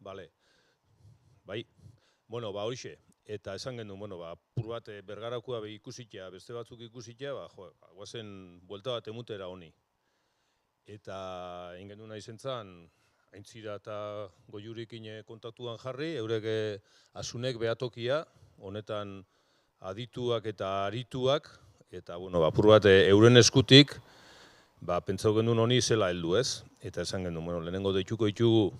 Bale, bai, bueno, hoxe, eta esan genuen, pur bat bergarakua ikusitea, beste batzuk ikusitea, guazen buelta bat emutera honi. Eta egin genuen nahi zentzan, aintzira eta goiurikin kontaktuan jarri, eurek asunek behatokia, honetan adituak eta arituak, eta pur bat euren eskutik, pentsau genuen honi zela heldu ez. Eta esan genuen, lehenengo deituko ditugu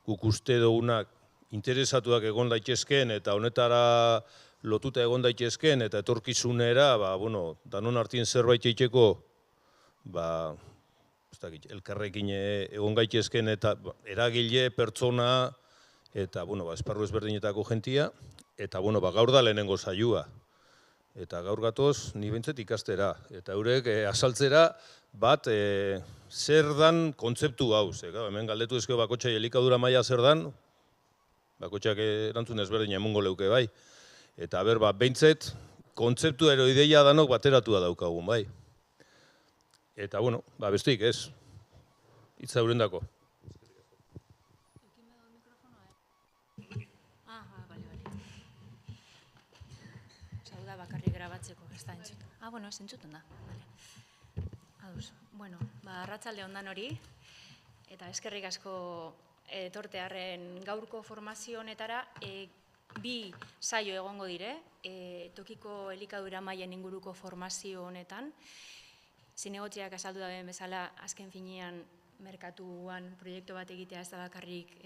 guk uste dugunak interesatuak egon daitezken eta honetara lotuta egon daitezken eta etorkizunera, danon artien zerbait eiteko, elkarrekin egon gaitezken eta eragile, pertsona, eta esparru ezberdinetako jentia, eta gaur da lehenengo saioa. Eta gaur gatoz, ni bintzet ikastera. Eta eurek azaltzera bat zer dan kontzeptu gauz. Hemen galdetu ezkeo bakotxai elikadura maila zer dan, bakotxak erantzun ezberdin emungo leuke bai. Eta bintzet, kontzeptu ero ideia danok bateratua daukagun bai. Eta besteik ez, hitza eurendako. Bakarrik grabatzeko, ez da entzuten. Ez entzuten da. Aduz, arratsalde on danori, eta eskerrik asko etortearren gaurko formazio honetara, bi saio egongo dire, tokiko elikadura mailen inguruko formazio honetan. Zinegotziak azaldu daben bezala, azken finean merkatuan proiektu bat egitea ez da bakarrik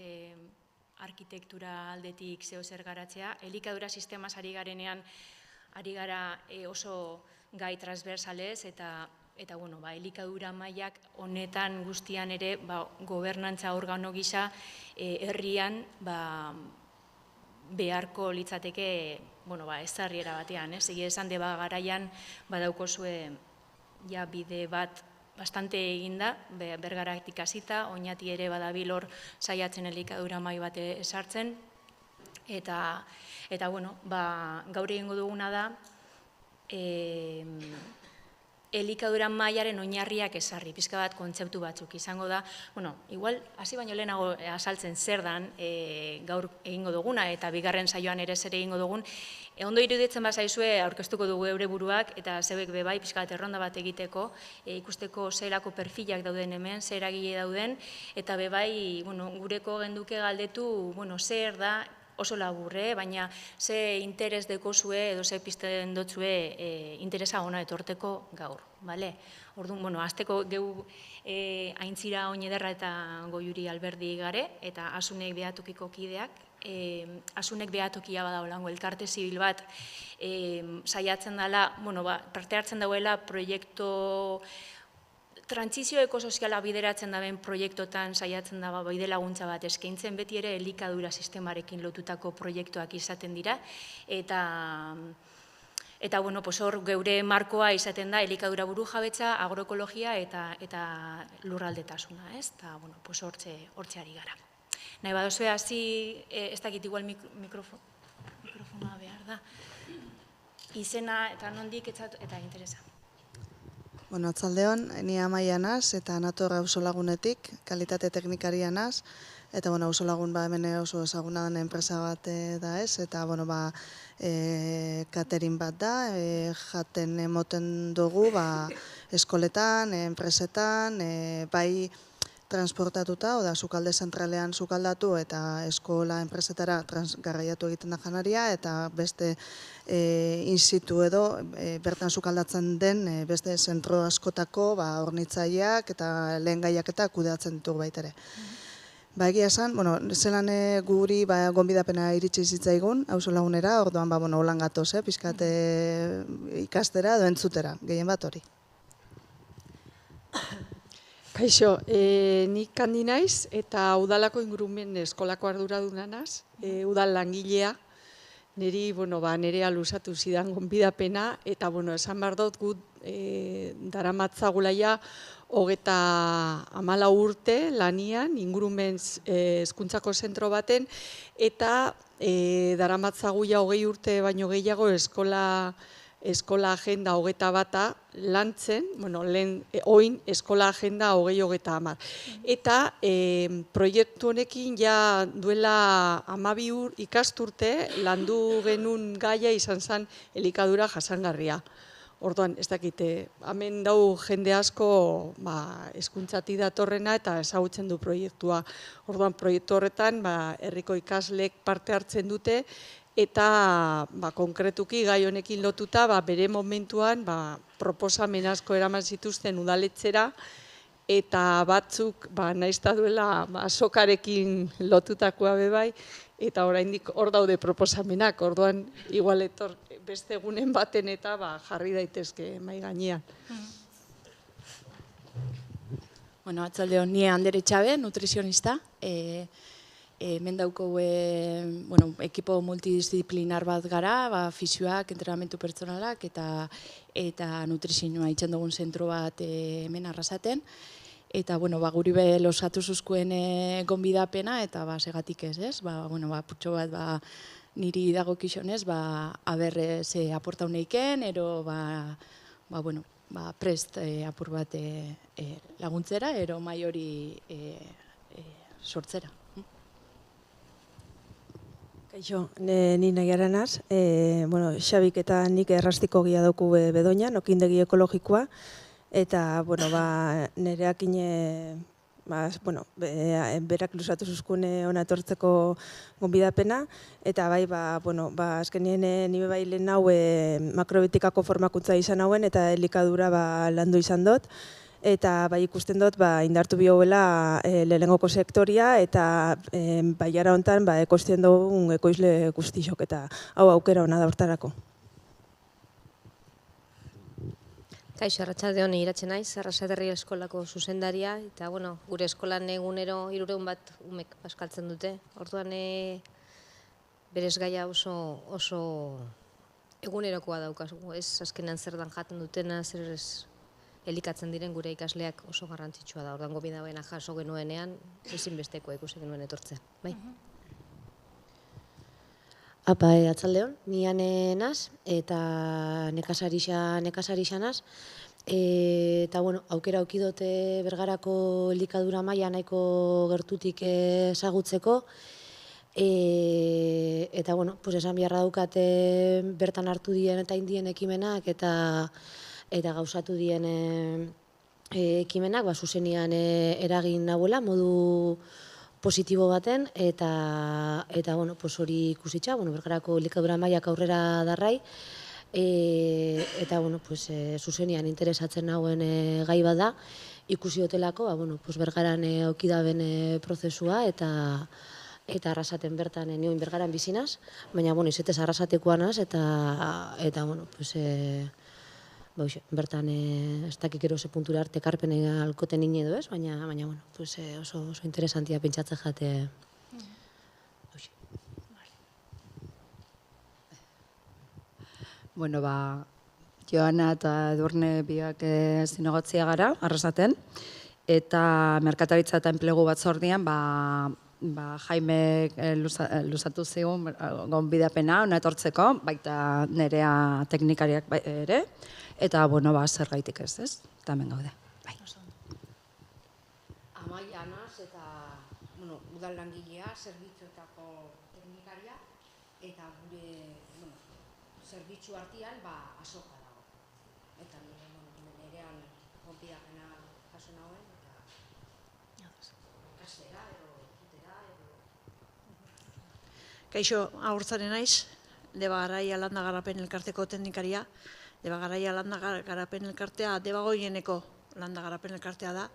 arkitektura aldetik zeo zer garatzea. Elikadura sistemaz ari garenean, ari gara oso gai transversalez eta elikadura mailak honetan guztian ere gobernantza organo gisa herrian beharko litzateke ezarriera batean. Egia esan deba garaian badaukozue bide bat bastante eginda, Bergaratik hasita, Oñati ere badabil hor saiatzen elikadura mail bat esartzen. Eta gaur egingo duguna da elikadura mailaren oinarriak ezarri, pizka bat kontzeptu batzuk izango da. Igual, hasi baino lehenago azaltzen zer dan gaur egingo duguna eta bigarren saioan ere zer egingo dugun. Ondo iruditzen bazaizue aurkeztuko dugu eure buruak eta zeuek bebai pizka bat erronda bat egiteko, ikusteko zelako perfilak dauden hemen, zer agile dauden, eta bebai gureko genduke galdetu zer da, oso laburre, baina ze interes dekozue edo ze pizten dotzue interesa ona etorteko gaur. Orduan, azteko geu aintzira oinederra eta goiuri alberdi gare, eta asunek behatokiko kideak. Asunek behatokia badagoelango elkarte zibil bat saiatzen dela, parte hartzen dauela proiektu trantzizio ekosoziala bideratzen daben proiektotan saiatzen da bide laguntza bat eskaintzen, beti ere elikadura sistemarekin lotutako proiektuak izaten dira, eta hor geure markoa izaten da elikadura buru jabetza, agroekologia eta lurraldetasuna, eta hortze ari gara. Nahi badozue hasi, ez dakit igual mikrofona behar da, izena eta nondik eta interesa. Atzaldeon, ni Amaia naz eta nator auzolagunetik, kalitate teknikaria naz, eta auzolagun hemen oso ezaguna den enpresa bat da ez, eta catering bat da, jaten emoten dugu eskoletan, enpresetan, bai transportatuta, oda sukalde zentralean sukaldatu eta eskola enpresetara garraiatu egiten da janaria, eta beste in situ edo bertan sukaldatzen den beste zentro askotako hornitzaileak eta lehengaiak eta kudeatzen ditugu baitere. Egia esan, zelan guri gonbidapena iritsi zitzaigun, auzolagunera, orduan holan gatoz, pixkat ikastera edo entzutera, gehien bat hori. Kaixo, nik Kandi naiz eta udalako ingurumen eskolako arduraduna naz, udal langilea, nerea luzatu zidan gonbidapena, eta esan behar dut gut daramatzagulaia 34 urte lanian, ingurumen hezkuntzako zentro baten, eta daramatzaguia 20 urte baino gehiago eskola eskola agenda 21 lantzen, oin eskola agenda 2030. Eta proiektu honekin ja duela 12 ikasturte landu genuen gaia izan zen elikadura jasangarria. Orduan, ez dakite, hemen dau jende asko hezkuntzati datorrena eta ezagutzen du proiektua. Orduan, proiektu horretan herriko ikaslek parte hartzen dute eta konkretuki gai honekin lotuta bere momentuan proposamen asko eraman zituzten udaletxera eta batzuk nahiz eta duela azokarekin lotutakoa bebai eta oraindik hor daude proposamenak. Orduan, igual beste egunen baten eta jarri daitezke mahai gainean. Bueno, atzaldeon, ni Andere Txabe, nutrizionista. Hemen dauko ekipo multidisziplinar bat gara, fisioak, entrenamentu pertsonalak eta nutrizioa itzen dugun zentro bat hemen Arrasaten. Eta, guri behel osatu zuzkuen gonbidapena, eta segatik ez, putxo bat niri dago kixonez, aber ze aportau neiken, ero, prest apur bat laguntzera, ero mai hori sortzera. Kaixo, ni Naiara naz. Xabik eta nik errastiko gila duku Bedoñan, okindegi ekologikoa, eta, nereakin, berak lusatu zuzkune hona etortzeko gonbidapena, eta azkenien nire bai lehen hau makrobitikako formakuntza izan hauen, eta elikadura landu izan dut, eta ikusten dut indartu bioela lehenengoko sektoria, eta jara honetan ekostien dugun ekoizle guztixok, eta hau aukera hona da hortarako. Kaixo, arratsaldeon, Iratxe naiz, Arrasaterri eskolako zuzendaria, eta gure eskolan egunero 300 bat umek paskaltzen dute. Orduan berez gaia oso egunerokoa daukazu, ez azkenean zer dan jaten dutena, zer elikatzen diren gure ikasleak oso garrantzitsua da. Orduan gonbidapeena jaso genuenean, ezinbestekoa ikusi genuen etortzea. Bai. Apa, atzaldeon, nian naz, eta nekazarixa naz. Eta, aukera aukidote Bergarako elikadura maila nahiko gertutik ezagutzeko. Eta, esan biharra daukate bertan hartu dien eta indien ekimenak eta gauzatu dien ekimenak, zuzenian eragin nahuela, modu positibo baten, eta hori ikusitza, Bergarako elikadura mailak aurrera darrai, eta zuzenian interesatzen nauen gai bada, ikusi hotelako, Bergaran aukidaben prozesua, eta Arrasaten bertan nioin Bergaran bizinaz, baina izetez Arrasatekoa naz, eta bertan ez dakik ero ze puntura arte karpene alkoten nine edo ez, baina oso interesantia pentsatzen jate. Joana eta Edurne biak zinegotzia gara, Arrasaten, eta merkataritza eta enplegu batzordean, Jaimek luzatu zigun gonbidapena hona etortzeko, baita nerea teknikariak ere, eta, zer gaitik ez, eta hemen gaude. Amaia naz eta udal langilea, zerbitzuetako teknikaria, eta gure zerbitzu artean azoka dago. Eta nerean gonbidapena jaso nauen, eta ikastera, tutera, Kaixo, agurtzaren naiz, Deba Garaia Landa Garapen Elkarteko teknikaria. Deba Garaia Landa Garapen Elkartea, Debagoieneko Landa Garapen Elkartea da.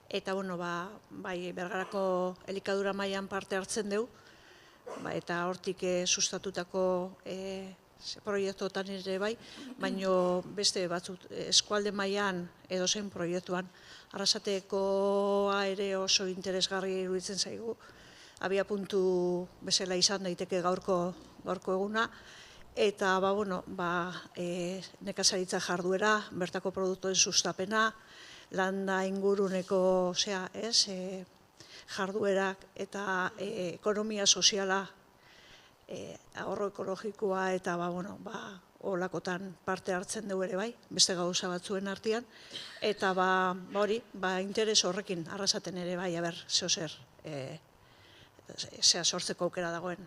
Eta, Bergarako elikadura mailan parte hartzen dugu, eta hortik sustatutako proiektuetan ere bai, baino beste batzuk eskualde mailan edozein proiektuan. Arrasatekoa ere oso interesgarri iruditzen zaigu, abiapuntu bezala izan daiteke gaurko eguna, eta nekazaritza jarduera, bertako produktuen sustapena, landa inguruneko jarduerak eta ekonomia soziala ahorro ekologikoa eta holakotan parte hartzen dugu ere bai, beste gauza batzuen artean, eta hori, interes horrekin arrasaten ere bai, zeo zea sortzeko aukera dagoen.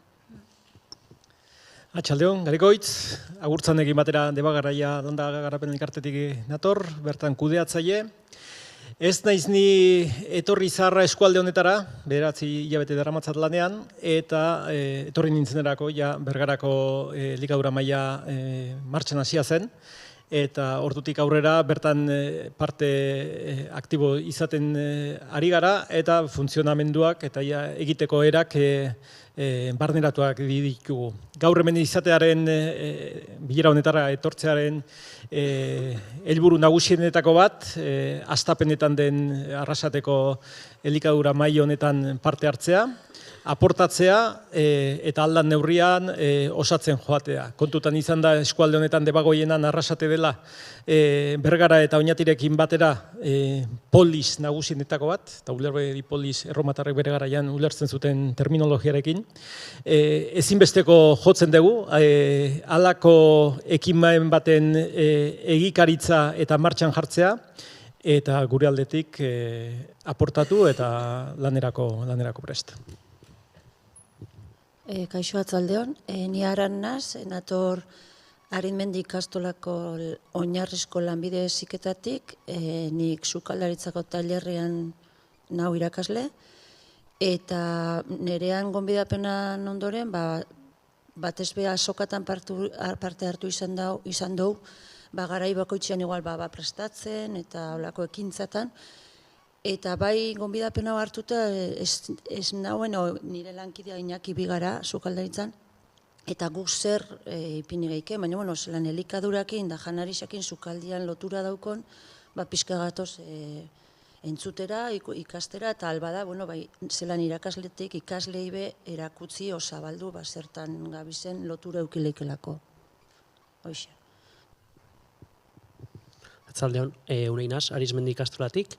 Atxaldeon, Garikoitz, agurtzanekin batera Debagaraia Donda Garapen Elkartetik nator, bertan kudeatzaile. Ez naiz ni etorri zaharra eskualde honetara, 9 hilabete daramatzat lanean, eta etorri nintzenerako, Bergarako elikadura maila martxan hasia zen, eta ordutik aurrera bertan parte aktibo izaten ari gara, eta funtzionamenduak eta egiteko erak barneratuak ditugu. Gaur hemen izatearen bilera honetara etortzearen helburu nagusienetako bat, hastapenetan den Arrasateko elikadura maila honetan parte hartzea, aportatzea eta aldan neurrian osatzen joatea. Kontutan izan da eskualde honetan Debagoienan Arrasate dela Bergara eta Oñatirekin batera polis nagusienetako bat, eta ulerbe polis erromatarrek bere garaian ulertzen zuten terminologiarekin. Ezinbesteko jotzen dugu, halako ekimen baten egikaritza eta martxan jartzea, eta gure aldetik aportatu eta lanerako prest. Kaixo atzaldeon, ni aran naz, nator Arinmendi ikastolako oinarrizko lanbide heziketatik, nik sukaldaritzako tailerrean nau irakasle, eta nerean gonbidapenan ondoren, batez beha sokatan parte hartu izan dugu, garai bakoitzean igual prestatzen eta olako ekintzatan, eta bai gonbidapen hau hartuta ez nauen nire lankidea Iñaki Bigara sukaldaritzan, eta guk zer ipini geike, baina zelan elikadurakin da janarisakin sukaldian lotura daukon, pixka gatoz entzutera, ikastera, eta albada, zelan irakasletik ikaslei be erakutzi osabaldu zertan gabizen lotura eukileikelako. Hoxe. Atzaldeon, Unai naz, Arizmendi ikastolatik,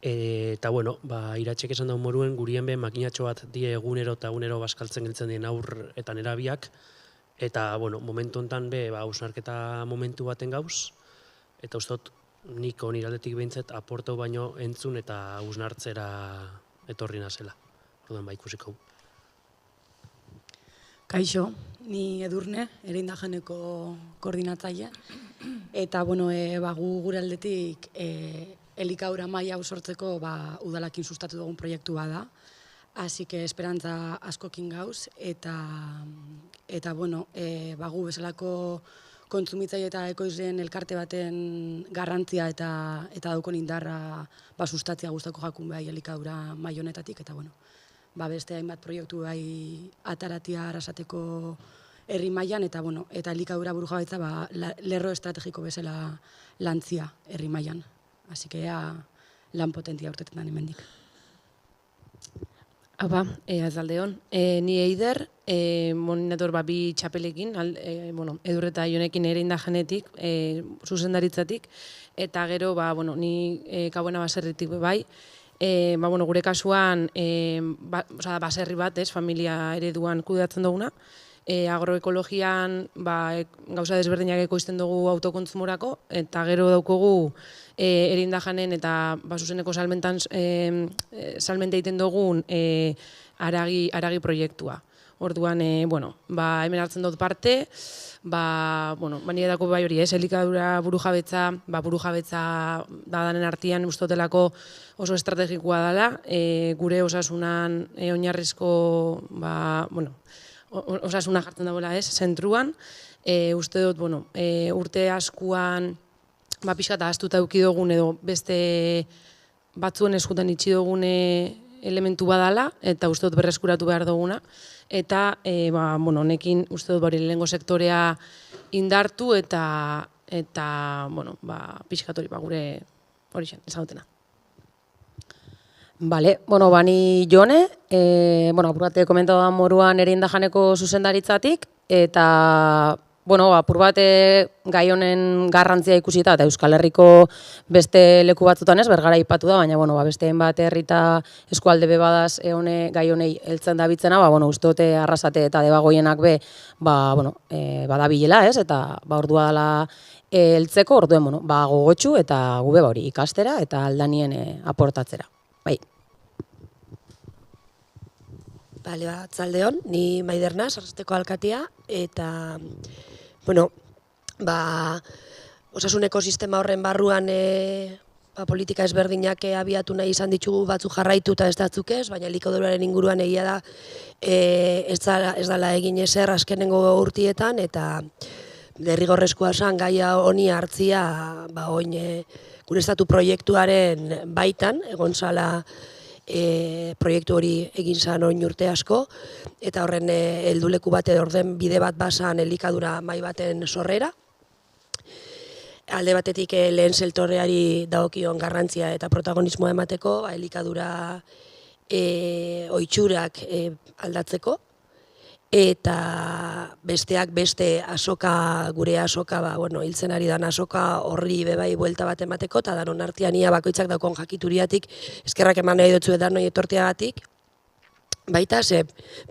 eta iratxek esan daun moruen gurien be makinatxo bat die egunero eta egunero bazkaltzen giltzen dien aur eta nerabiak, eta momentu honetan be hausnarketa momentu baten gauz, eta ustot nik oniraldetik behintzet aportau baino entzun eta hausnartzera etorri nazela. Orduan ikusiko. Kaixo, ni Edurne, Erindajaneko koordinatzaile, eta gu gure aldetik elikadura maila hau sortzeko udalakin sustatu dugun proiektu bada, hasi que esperantza askokin gauz, eta gu bezalako kontsumitzaile eta ekoizleen elkarte baten garrantzia eta daukon indarra sustatzea gustako jakun bai elikadura maila honetatik, eta beste hainbat proiektu bai ataratia Arrasateko herri mailan, eta elikadura burujabetza lerro estrategiko bezala lantzia herri mailan. Así que lan potentia urtetetan hemendik. Azaldeon, ni Eider, moninator bi txapelekin, Edur eta Ionekin ere Indajanetik, zuzendaritzatik, eta gero, ni Kauena baserritik bai, gure kasuan, baserri bat, familia ereduan kudeatzen duguna, agroekologian gauza desberdinak ekoizten dugu autokontzumorako, eta gero daukogu Erindajanen eta zuzeneko salmenta egiten dugun haragi proiektua. Orduan, hemen hartzen dut parte, niretako bai hori, elikadura burujabetza da danen artean ustotelako oso estrategikoa dela, gure osasunan oinarrizko, osasuna jartzen dagoela zentruan, uste dut, urte askuan pixka eta astuta eduki dugun edo beste batzuen eskutan itxi dugun elementu badala, eta uste dut berreskuratu behar duguna, eta honekin uste dut lehengo sektorea indartu eta pixkat hori gure hori zen, ezagutena. Ni Jone, apurate komentatu da moruan Erindajaneko zuzendaritzatik, eta bueno, apur bat gai honen garrantzia ikusita, eta Euskal Herriko beste leku batzutan ez, bergara ipatu da, baina, bueno, besteen bat herrita eskualde bebadaz gai honei heltzen dabitzena, uste dute Arrasate eta Debagoienak be, badabilela, ez, eta ordua dela heltzeko, orduen, gogotxu eta gube hori ikastera eta aldanien aportatzera. Bai. Bale, atzaldeon, ni Maider naz, Arrasateko alkatia, eta, osasun ekosistema horren barruan politika ezberdinak abiatu nahi izan ditugu batzu jarraitu eta ez datzuk ez, baina elikaduraren inguruan egia da ez dela egin ezer azkenengo urtietan, eta derrigorrezkoa esan gaia honi hartzia oin gure estatu proiektuaren baitan, egon zala proiektu hori egin zan oin urte asko, eta horren helduleku bat edo orden bide bat basan elikadura mahai baten sorrera. Alde batetik lehen sektoreari dagokion garrantzia eta protagonismoa emateko, elikadura ohiturak aldatzeko, eta besteak beste gure azoka, hiltzen ari dan azoka horri bebai buelta bat emateko, eta danon artean ia bakoitzak daukon jakituriatik, eskerrak eman nahi dutzu edan noi etorteagatik, baita,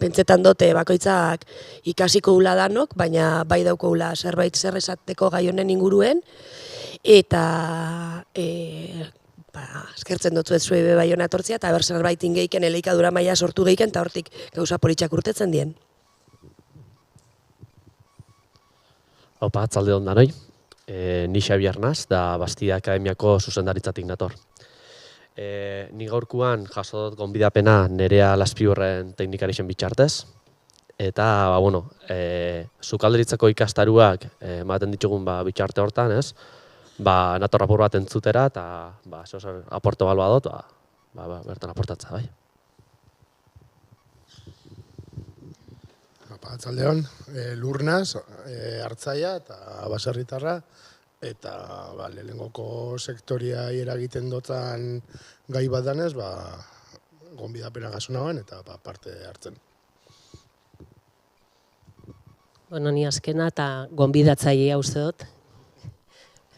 pentsetan dute bakoitzak ikasiko hula danok, baina bai dauko hula zerbait zer esateko gai honen inguruen, eta eskertzen dutzu ez zuei bai hona etortzia, eta zerbait ingeiken elikadura maila sortu geiken, eta hortik gauza politxak urtetzen dien. Opa, atzalde hon danoi. Ni Xabier naz, da Bastida Akademiako zuzendaritzatik nator. Ni gaurkuan jaso dut gonbidapena Nerea Laspiurren teknikarixen bitxartez. Eta, sukalderitzako ikastaruak ematen ditugun bitxarte hortan, ez? Nator apur bat entzutera, eta aporto balua dut, bertan aportatza, bai. Atzaldeon, Lurnaz, Hartzaia eta Baserritarra, eta lehenengoko sektoria eragiten dotan gai bat danez, gonbidapena gaso nagoen eta parte hartzen. Ni azkena eta gonbidatzailea uste dut,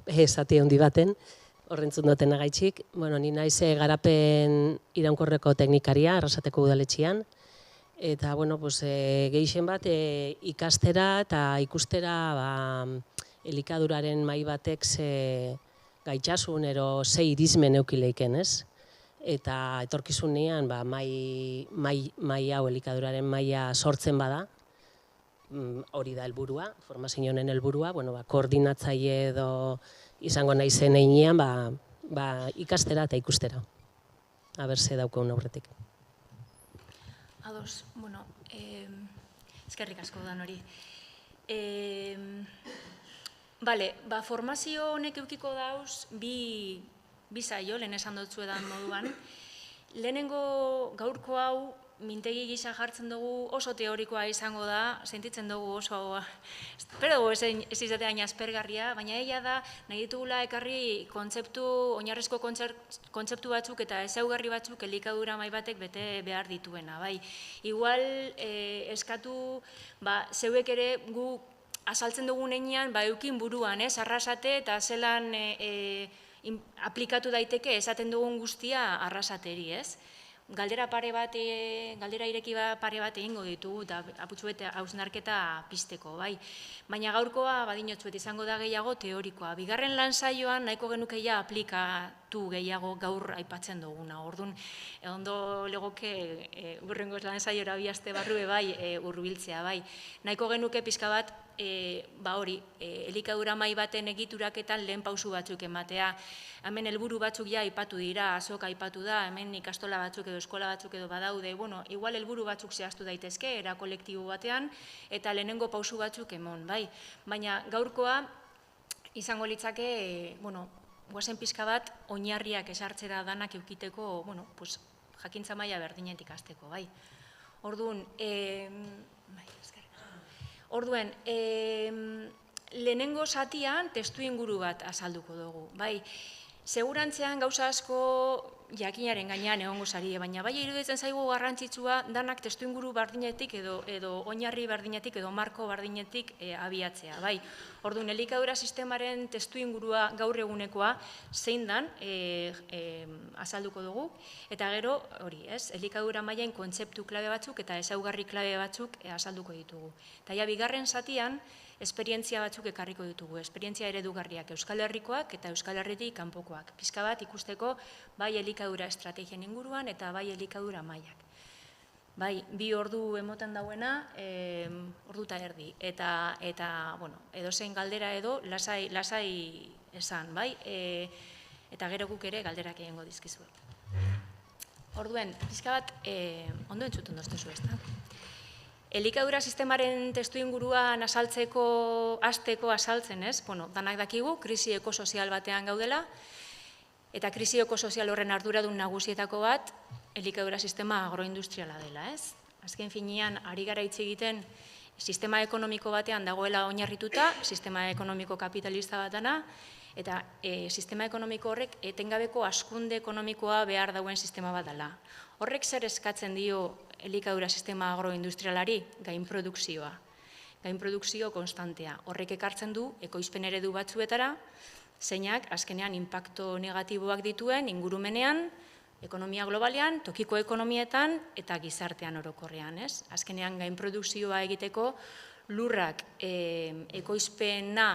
esati handi baten, horrentzun duten agaitxik. Ni naiz garapen iraunkorreko teknikaria, Arrasateko udaletxean, eta, gehixen bat ikastera eta ikustera elikaduraren mahai batek gaitxasun ero ze irizmen eukileiken, ez? Eta etorkizunean mahai hau elikaduraren maila sortzen bada, hori da helburua, formazio honen helburua, koordinatzaile edo izango naizen heinean ikastera eta ikustera. Aber ze daukagun aurretik. Ados, eskerrik asko dan hori. Formazio honek eukiko dauz, bi zaio, lehen esan dutzu edan moduan. Lehenengo gaurko hau, mintegi gisa jartzen dugu oso teorikoa izango da, sentitzen dugu oso, espero dugu ez izatea hain aspergarria, baina egia da, nahi ditugula ekarri oinarrizko kontzeptu batzuk eta ezaugarri batzuk elikadura mahai batek bete behar dituena. Igual eskatu, zeuek ere gu azaltzen dugun einean, eukin buruan, Arrasate eta zelan aplikatu daiteke esaten dugun guztia Arrasateri, ez? Galdera ireki pare bat egingo ditugu eta aputxuet hausnarketa pizteko, bai. Baina gaurkoa badinotzuet izango da gehiago teorikoa. Bigarren lan saioan nahiko genukeia aplikatu gehiago gaur aipatzen duguna. Orduan, ondo legoke urrengoz lan saiora bi aste barru bai hurbiltzea, bai. Nahiko genuke pizka bat elikadura mahai baten egituraketan lehen pausu batzuk ematea. Hemen helburu batzuk ja aipatu dira, azoka aipatu da, hemen ikastola batzuk edo eskola batzuk edo badaude, igual helburu batzuk zehaztu daitezke, era kolektibo batean, eta lehenengo pausu batzuk emon, bai. Baina gaurkoa izango litzake, guazen pizka bat, oinarriak esartzera danak eukiteko, jakintza maila berdinetik hasteko, bai. Orduen, lehenengo zatian testu inguru bat azalduko dugu, bai. Segurantzean gauza asko jakinaren gainean egongo zarie, baina bai iruditzen zaigu garrantzitsua danak testuinguru berdinetik edo oinarri berdinetik edo marko berdinetik abiatzea. Bai, orduan elikadura sistemaren testuingurua gaur egunekoa zein dan azalduko dugu, eta gero hori, elikadura mailen kontzeptu klabe batzuk eta ezaugarri klabe batzuk azalduko ditugu. Eta ja bigarren zatian esperientzia batzuk ekarriko ditugu, esperientzia eredugarriak Euskal Herrikoak eta Euskal Herritik kanpokoak. Pixka bat ikusteko bai elikadura estrategien inguruan eta bai elikadura mailak. Bai, 2 ordu emoten dauena, ordu eta erdi. Eta edozein galdera edo lasai esan, bai? Eta gero guk ere galderak egingo dizkizuet. Orduen, pixka bat ondo entzuten doztezu, ez da? Elikadura sistemaren testuinguruan hasteko azaltzen, ez? Danak dakigu, krisi ekosozial batean gaudela, eta krisi ekosozial horren arduradun nagusietako bat, elikadura sistema agroindustriala dela, ez? Azken finean, ari gara hitz egiten, sistema ekonomiko batean dagoela oinarrituta, sistema ekonomiko kapitalista batana, eta sistema ekonomiko horrek etengabeko hazkunde ekonomikoa behar dauen sistema bat dela. Horrek zer eskatzen dio elikadura sistema agroindustrialari? Gainprodukzioa. Gainprodukzio konstantea. Horrek ekartzen du ekoizpen eredu batzuetara, zeinak azkenean inpakto negatiboak dituen ingurumenean, ekonomia globalean, tokiko ekonomietan eta gizartean orokorrean. Azkenean gainprodukzioa egiteko lurrak ekoizpena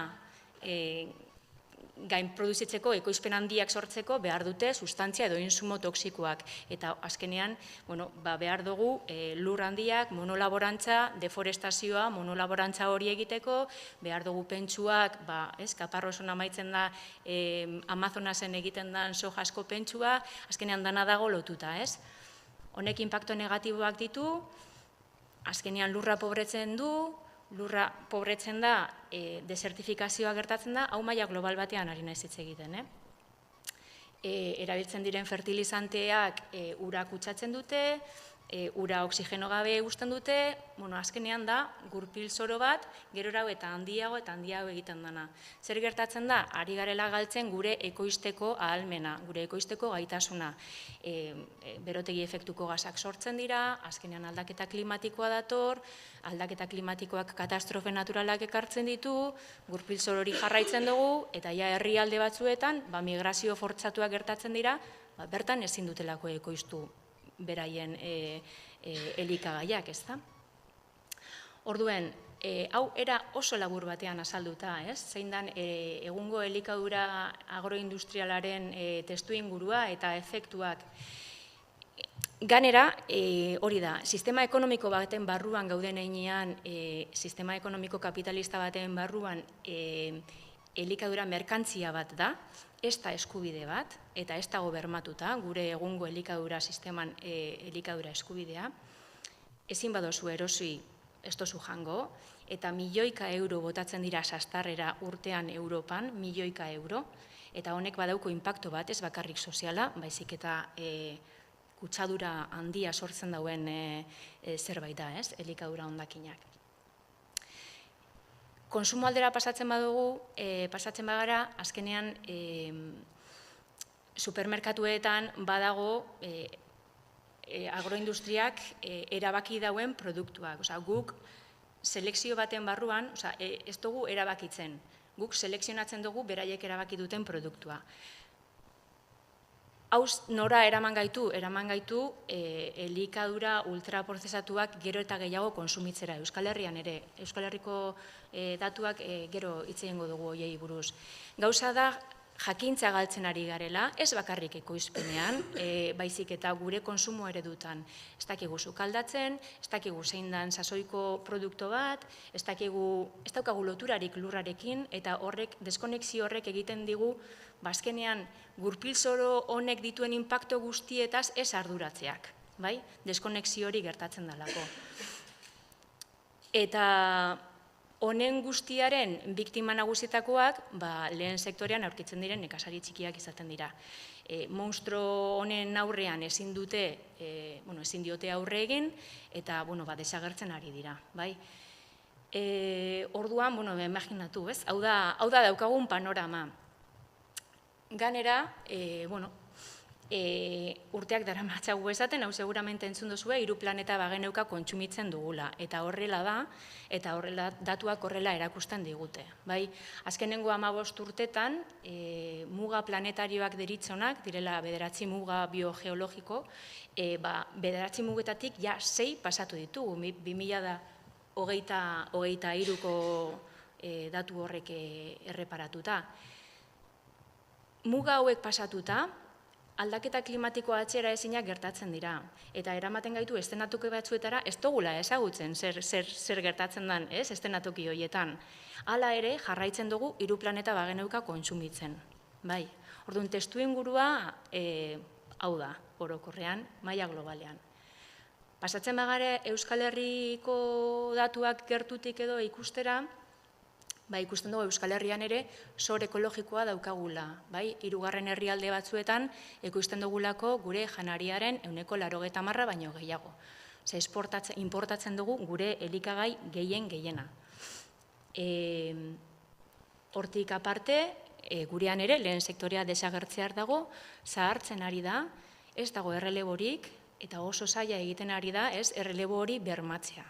gainproduzitzeko, ekoizpen handiak sortzeko behar dute sustantzia edo insumo toksikoak. Eta azkenean behar dugu lur handiak, monolaborantza, deforestazioa, monolaborantza hori egiteko, behar dugu pentsuak, kaparroson amaitzen da Amazonasen egiten den soja asko pentsua, azkenean dana dago lotuta, ez? Honek inpakto negatiboak ditu, azkenean lurra pobretzen du, lurra pobretzen da, desertifikazioa gertatzen da, hau maila global batean ari naiz hitz egiten. Erabiltzen diren fertilizanteak ura kutsatzen dute, ura oxigeno gabe uzten dute, azkenean da, gurpil zoro bat, gerorau eta handiago egiten dana. Zer gertatzen da, ari garela galtzen gure ekoizteko ahalmena, gure ekoizteko gaitasuna. Berotegi efektuko gasak sortzen dira, azkenean aldaketa klimatikoa dator, aldaketa klimatikoak katastrofe naturalak ekartzen ditu, gurpil zoro hori jarraitzen dugu, eta ja herrialde batzuetan, migrazio fortzatuak gertatzen dira, bertan ezin dutelako ekoiztu beraien elikagaiak, ez da? Orduen, hau era oso labur batean azalduta, ez? Zein dan egungo elikadura agroindustrialaren testuingurua eta efektuak. Ganera, hori da, sistema ekonomiko baten barruan gauden heinean, sistema ekonomiko kapitalista baten barruan elikadura merkantzia bat da, ez da eskubide bat, eta ez dago bermatuta, gure egungo elikadura sisteman elikadura eskubidea. Ezin badozu erosi, ez dozu jango, eta milioika euro botatzen dira sastarrera urtean Europan, milioika euro, eta honek badauko inpakto bat, ez bakarrik soziala, baizik eta kutsadura handia sortzen dauen zerbait da, ez, elikadura hondakinak. Konsumo aldera pasatzen badugu, pasatzen bagara, azkenean supermerkatuetan badago agroindustriak erabaki dauen produktuak. Guk selekzio baten barruan, ez dugu erabakitzen, guk selekzionatzen dugu beraiek erabaki duten produktua. Hauz nora eraman gaitu elikadura ultraprozesatuak gero eta gehiago konsumitzera Euskal Herrian ere. Euskal Herriko datuak gero hitz egingo dugu hoiei buruz. Gauza da jakintza galtzen ari garela, ez bakarrik ekoizpenean, baizik eta gure konsumo eredutan. Ez dakigu sukaldatzen, ez dakigu zein dan sasoiko produktu bat, ez daukagu loturarik lurrarekin, eta horrek, deskonexio horrek egiten digu, bazkenean gurpil zoro honek dituen inpakto guztietaz ez arduratzeak, bai? Deskonexio hori gertatzen dalako. Eta honen guztiaren biktima nagusietakoak lehen sektorean aurkitzen diren nekazari txikiak izaten dira. Monstro honen aurrean ezin diote aurre egin eta desagertzen ari dira. Orduan, imaginatu, hau da daukagun panorama. Ganera, urteak daramatzagu esaten, hau seguramente entzun duzue, 3 planeta bageneuka kontsumitzen dugula. Eta horrela da, eta horrela datuak horrela erakusten digute. Bai, azkenengo 15 urtetan, muga planetarioak deritzonak, direla 9 muga biogeologiko, 9 mugetatik ja 6 pasatu ditugu, 2023ko datu horrek erreparatuta. Muga hauek pasatuta, aldaketa klimatikoa atzera ezinak gertatzen dira. Eta eramaten gaitu eszenatoki batzuetara ez dugula ezagutzen zer gertatzen den, eszenatoki horietan. Hala ere, jarraitzen dugu 3 planeta bageneuka kontsumitzen. Bai, orduan testu ingurua hau da, orokorrean, maila globalean. Pasatzen bagare Euskal Herriko datuak gertutik edo ikustera, ikusten dugu Euskal Herrian ere sor ekologikoa daukagula. 3. herrialde batzuetan ikusten dugulako gure janariaren 80% baino gehiago. Importatzen dugu gure elikagai gehiena. Hortik aparte, gurean ere lehen sektorea desagertzear dago, zahartzen ari da, ez dago erreleborik, eta oso zaila egiten ari da ez errelebo hori bermatzea.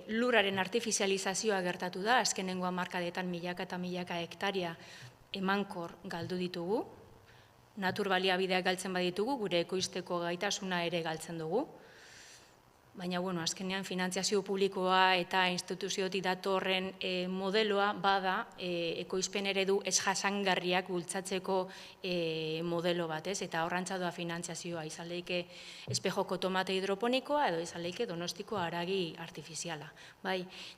Lurraren artifizializazioa gertatu da, azkenengo hamarkadetan milaka eta milaka hektaria emankor galdu ditugu, natur baliabideak galtzen baditugu, gure ekoizteko gaitasuna ere galtzen dugu, baina azkenean finantziazio publikoa eta instituziotik datorren modeloa bada ekoizpen eredu ez jasangarriak bultzatzeko modelo bat, eta horrantza doa finantziazioa, izan leike espejoko tomate hidroponikoa edo izan leike Donostiko haragi artifiziala.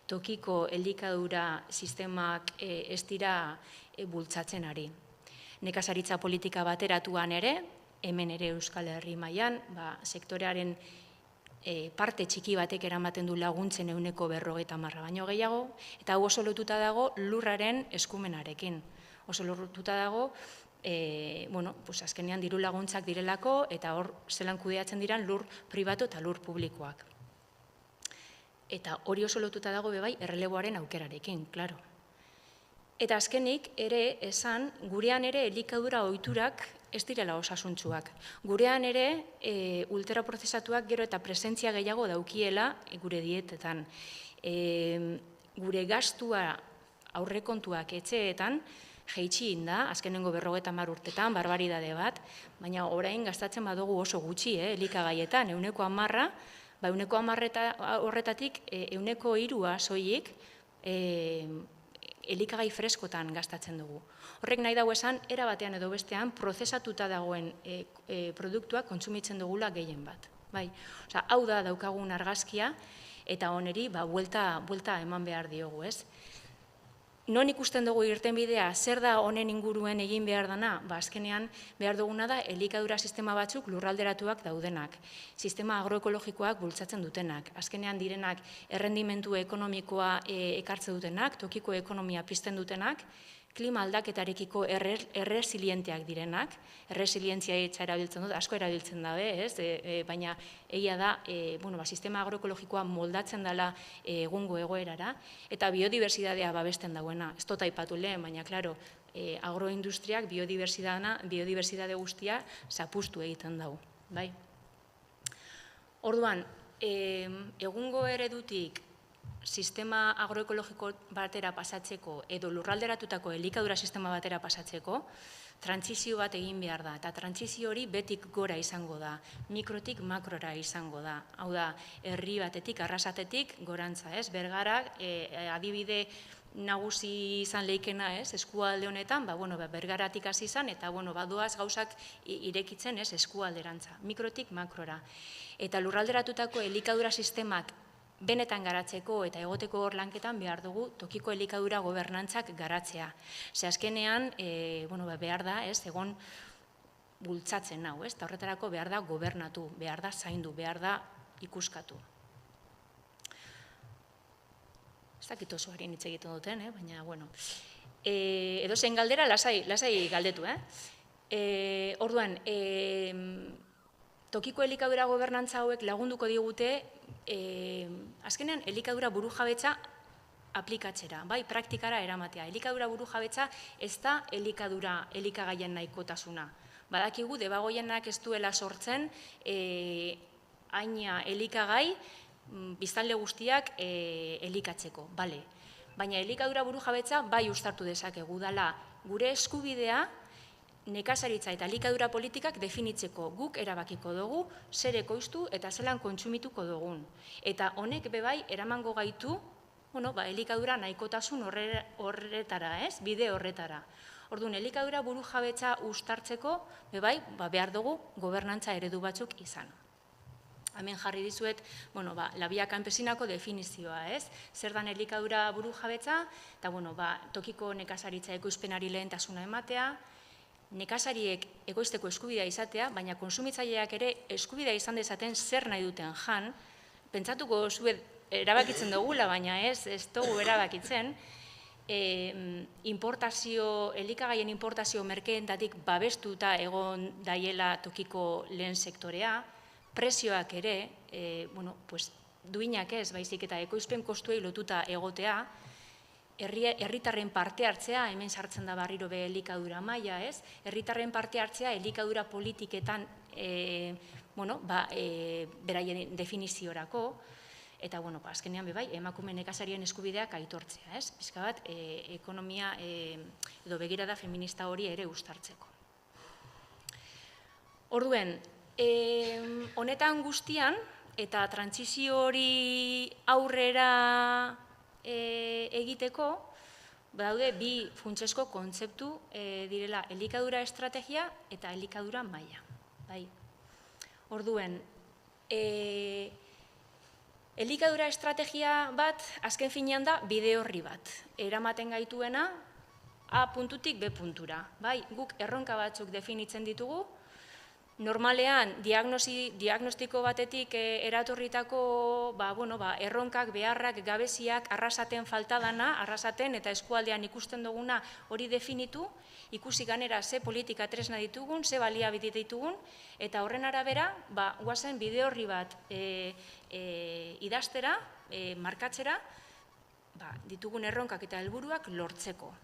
Tokiko elikadura sistemak ez dira bultzatzen ari. Nekazaritza politika bateratuan ere, hemen ere Euskal Herri mailan, sektorearen parte txiki batek eramaten du laguntzen 50% baino gehiago, eta hau oso lotuta dago lurraren eskumenarekin. Oso lotuta dago, azkenean diru laguntzak direlako, eta hor zelan kudeatzen diran lur pribatu eta lur publikoak. Eta hori oso lotuta dago bebai erreleboaren aukerarekin, klaro. Eta azkenik ere esan, gurean ere elikadura ohiturak ez direla osasuntsuak. Gurean ere ultraprozesatuak gero eta presentzia gehiago daukiela gure dietetan. Gure gastua aurrekontuak etxeetan jeitsi da, azkenengo 50 urtetan, barbaridade bat, baina orain gastatzen badugu oso gutxi elikagaietan, 10%, 10% horretatik 3% soilik elikagai freskotan gastatzen dugu. Horrek nahi dago esan, era batean edo bestean, prozesatuta dagoen produktuak kontsumitzen dugula gehien bat. Hau da daukagun argazkia, eta oneri buelta eman behar diogu, ez? Non ikusten dugu irtenbidea, zer da honen inguruen egin behar dana? Azkenean behar duguna da elikadura sistema batzuk lurralderatuak daudenak, sistema agroekologikoak bultzatzen dutenak, azkenean direnak errendimentu ekonomikoa ekartze dutenak, tokiko ekonomia pizten dutenak, klima aldaketarekiko erresilienteak direnak, erresilientzia hitza erabiltzen dut, asko erabiltzen dabe, baina egia da, sistema agroekologikoa moldatzen dela egungo egoerara, eta biodibertsitatea babesten dagoena. Ez dut aipatu lehen, baina, klaro, agroindustriak biodibertsitate guztia zapustu egiten dago. Orduan, egungo eredutik sistema agroekologiko batera pasatzeko edo lurralderatutako elikadura sistema batera pasatzeko, trantsizio bat egin behar da, eta trantsizio hori betik gora izango da, mikrotik makrora izango da. Hau da, herri batetik, arrasatetik gorantza, ez? Bergara, adibide nagusi izan leikena, ez? Eskualde honetan, Bergaratik hasi izan, eta badoaz gauzak irekitzen, ez? Eskualderantza, mikrotik makrora. Eta lurralderatutako elikadura sistemak benetan garatzeko eta egoteko hor lanketan behar dugu tokiko elikadura gobernantzak garatzea. Ze azkenean, behar da, egon bultzatzen hau, eta horretarako behar da gobernatu, behar da zaindu, behar da ikuskatu. Ez dakit oso harin hitz egiten duten, baina, edo zen galdera lasai galdetu, Orduan, tokiko elikadura gobernantza hauek lagunduko digute, azkenean elikadura burujabetza aplikatzera, bai, praktikara eramatea. Elikadura burujabetza ez da elikagaien nahikotasuna. Badakigu, debagoienak ez duela sortzen haina elikagai biztanle guztiak elikatzeko, bale. Baina elikadura burujabetza bai uztartu dezakegu dela gure eskubidea nekazaritza eta elikadura politikak definitzeko guk erabakiko dugu zer ekoiztu eta zelan kontsumituko dugun. Eta honek bebai eramango gaitu elikadura nahikotasun horretara, bide horretara. Orduan, elikadura burujabetza uztartzeko bebai behar dugu gobernantza eredu batzuk izan. Hemen jarri dizuet, la via campesinako definizioa, zer dan elikadura burujabetza, eta tokiko nekazaritza ekoizpenari lehentasuna ematea, nekazariek egoizteko eskubidea izatea, baina konsumitzaileak ere eskubidea izan dezaten zer nahi duten jan, pentsatuko zuet erabakitzen dugula, baina ez dugu erabakitzen, elikagaien importazio merkeentatik babestuta egon daiela tokiko lehen sektorea, prezioak ere, duinak ez, baizik eta ekoizpen kostuei lotuta egotea, herritarren parte hartzea, hemen sartzen da barriro be elikadura maila, ez? Herritarren parte hartzea elikadura politiketan beraien definiziorako, eta azkenean bebai, emakume nekazarien eskubideak aitortzea, ez? Pizka bat, ekonomia edo begirada feminista hori ere uztartzeko. Orduen, honetan guztian, eta trantsizio hori aurrera egiteko, daude bi funtsezko kontzeptu direla elikadura estrategia eta elikadura maila. Orduen, elikadura estrategia bat, azken finean da, bide horri bat. Eramaten gaituena, A puntutik B puntura. Guk erronka batzuk definitzen ditugu, normalean, diagnostiko batetik eratorritako erronkak, beharrak, gabeziak, arrasaten faltadana, arrasaten eta eskualdean ikusten duguna hori definitu, ikusi ganera ze politika tresna ditugun, ze baliabide ditugun, eta horren arabera, guazen bide horri bat idaztera, markatzera, ditugun erronkak eta helburuak lortzeko.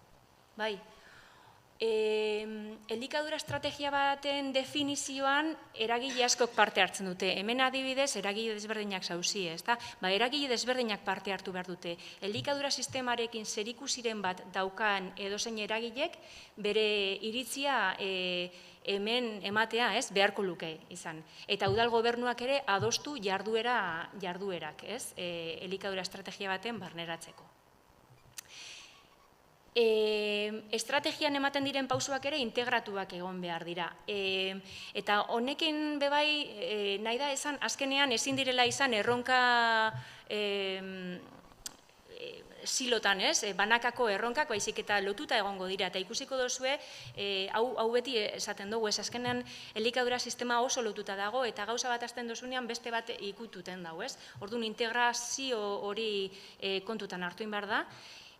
Elikadura estrategia baten definizioan eragile askok parte hartzen dute. Hemen adibidez, eragile desberdinak zauzi, ezta? Eragile desberdinak parte hartu behar dute. Elikadura sistemarekin zerikusiren bat daukan edozein eragilek bere iritzia hemen ematea, beharko luke izan. Eta udal gobernuak ere adostu jarduerak, elikadura estrategia baten barneratzeko. Estrategian ematen diren pausuak ere integratuak egon behar dira. Eta honekin bebai nahi da esan, azkenean ezin direla izan erronka silotan, banakako erronkak, baizik eta lotuta egongo dira. Eta ikusiko dozue, hau beti esaten dugu, azkenean elikadura sistema oso lotuta dago, eta gauza bat azten dozunean beste bat ikututen dago. Orduan integrazio hori kontutan hartuin behar da.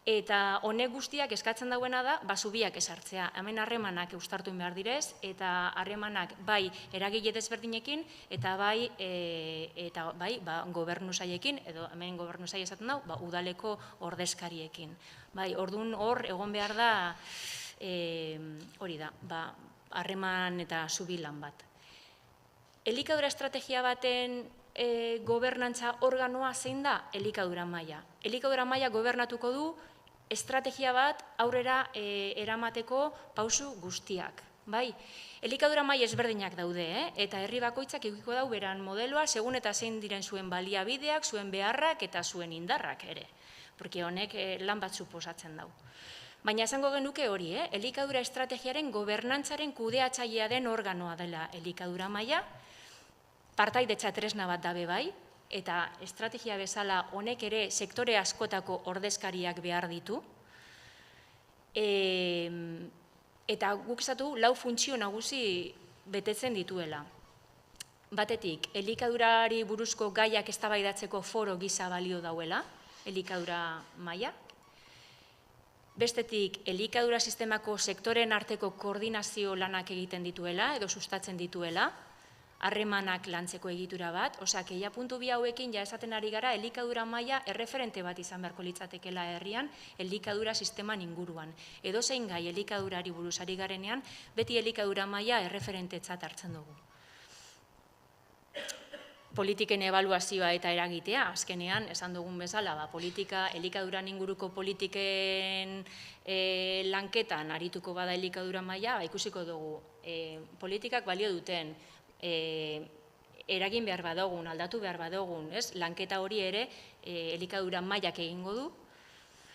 Eta honek guztiak eskatzen dauena da, zubiak esartzea. Hemen harremanak eustartuin behar direz, eta harremanak bai eragile desberdinekin, eta bai gobernu saiekin, edo hemen gobernu saie esaten dau, udaleko ordezkariekin. Orduan hor egon behar da, hori da, harreman eta zubi lan bat. Elikadura estrategia baten gobernantza organoa zein da? Elikadura maila. Elikadura maila gobernatuko du estrategia bat aurrera eramateko pausu guztiak. Elikadura maila ezberdinak daude, eta herri bakoitzak edukiko dau beran modeloa, segun eta zein diren zuen baliabideak, zuen beharrak eta zuen indarrak ere. Porque honek lan bat suposatzen dau. Baina esango genuke hori, elikadura estrategiaren gobernantzaren kudeatzailea den organoa dela elikadura maila, partaidetza tresna bat dabe bai, eta estrategia bezala honek ere sektore askotako ordezkariak behar ditu. Eta guk esatu lau funtzio nagusi betetzen dituela. Batetik, elikadurari buruzko gaiak eztabaidatzeko foro gisa balio dauela, elikadura maila. Bestetik, elikadura sistemako sektoren arteko koordinazio lanak egiten dituela, edo sustatzen dituela. harremanak lantzeko egitura bat, osea, ja puntu bi hauekin ja esaten ari gara elikadura maila erreferente bat izan beharko litzatekeela herrian, elikadura sisteman inguruan. Edozein gai elikadurari buruz ari garenean, beti elikadura maila erreferentetzat hartzen dugu. Politiken ebaluazioa eta eragitea, azkenean, esan dugun bezala, elikaduran inguruko politiken lanketan arituko bada elikadura maila, ikusiko dugu politikak balio duten, eragin behar badogun, aldatu behar badogun, lanketa hori ere elikadura mailak egingo du,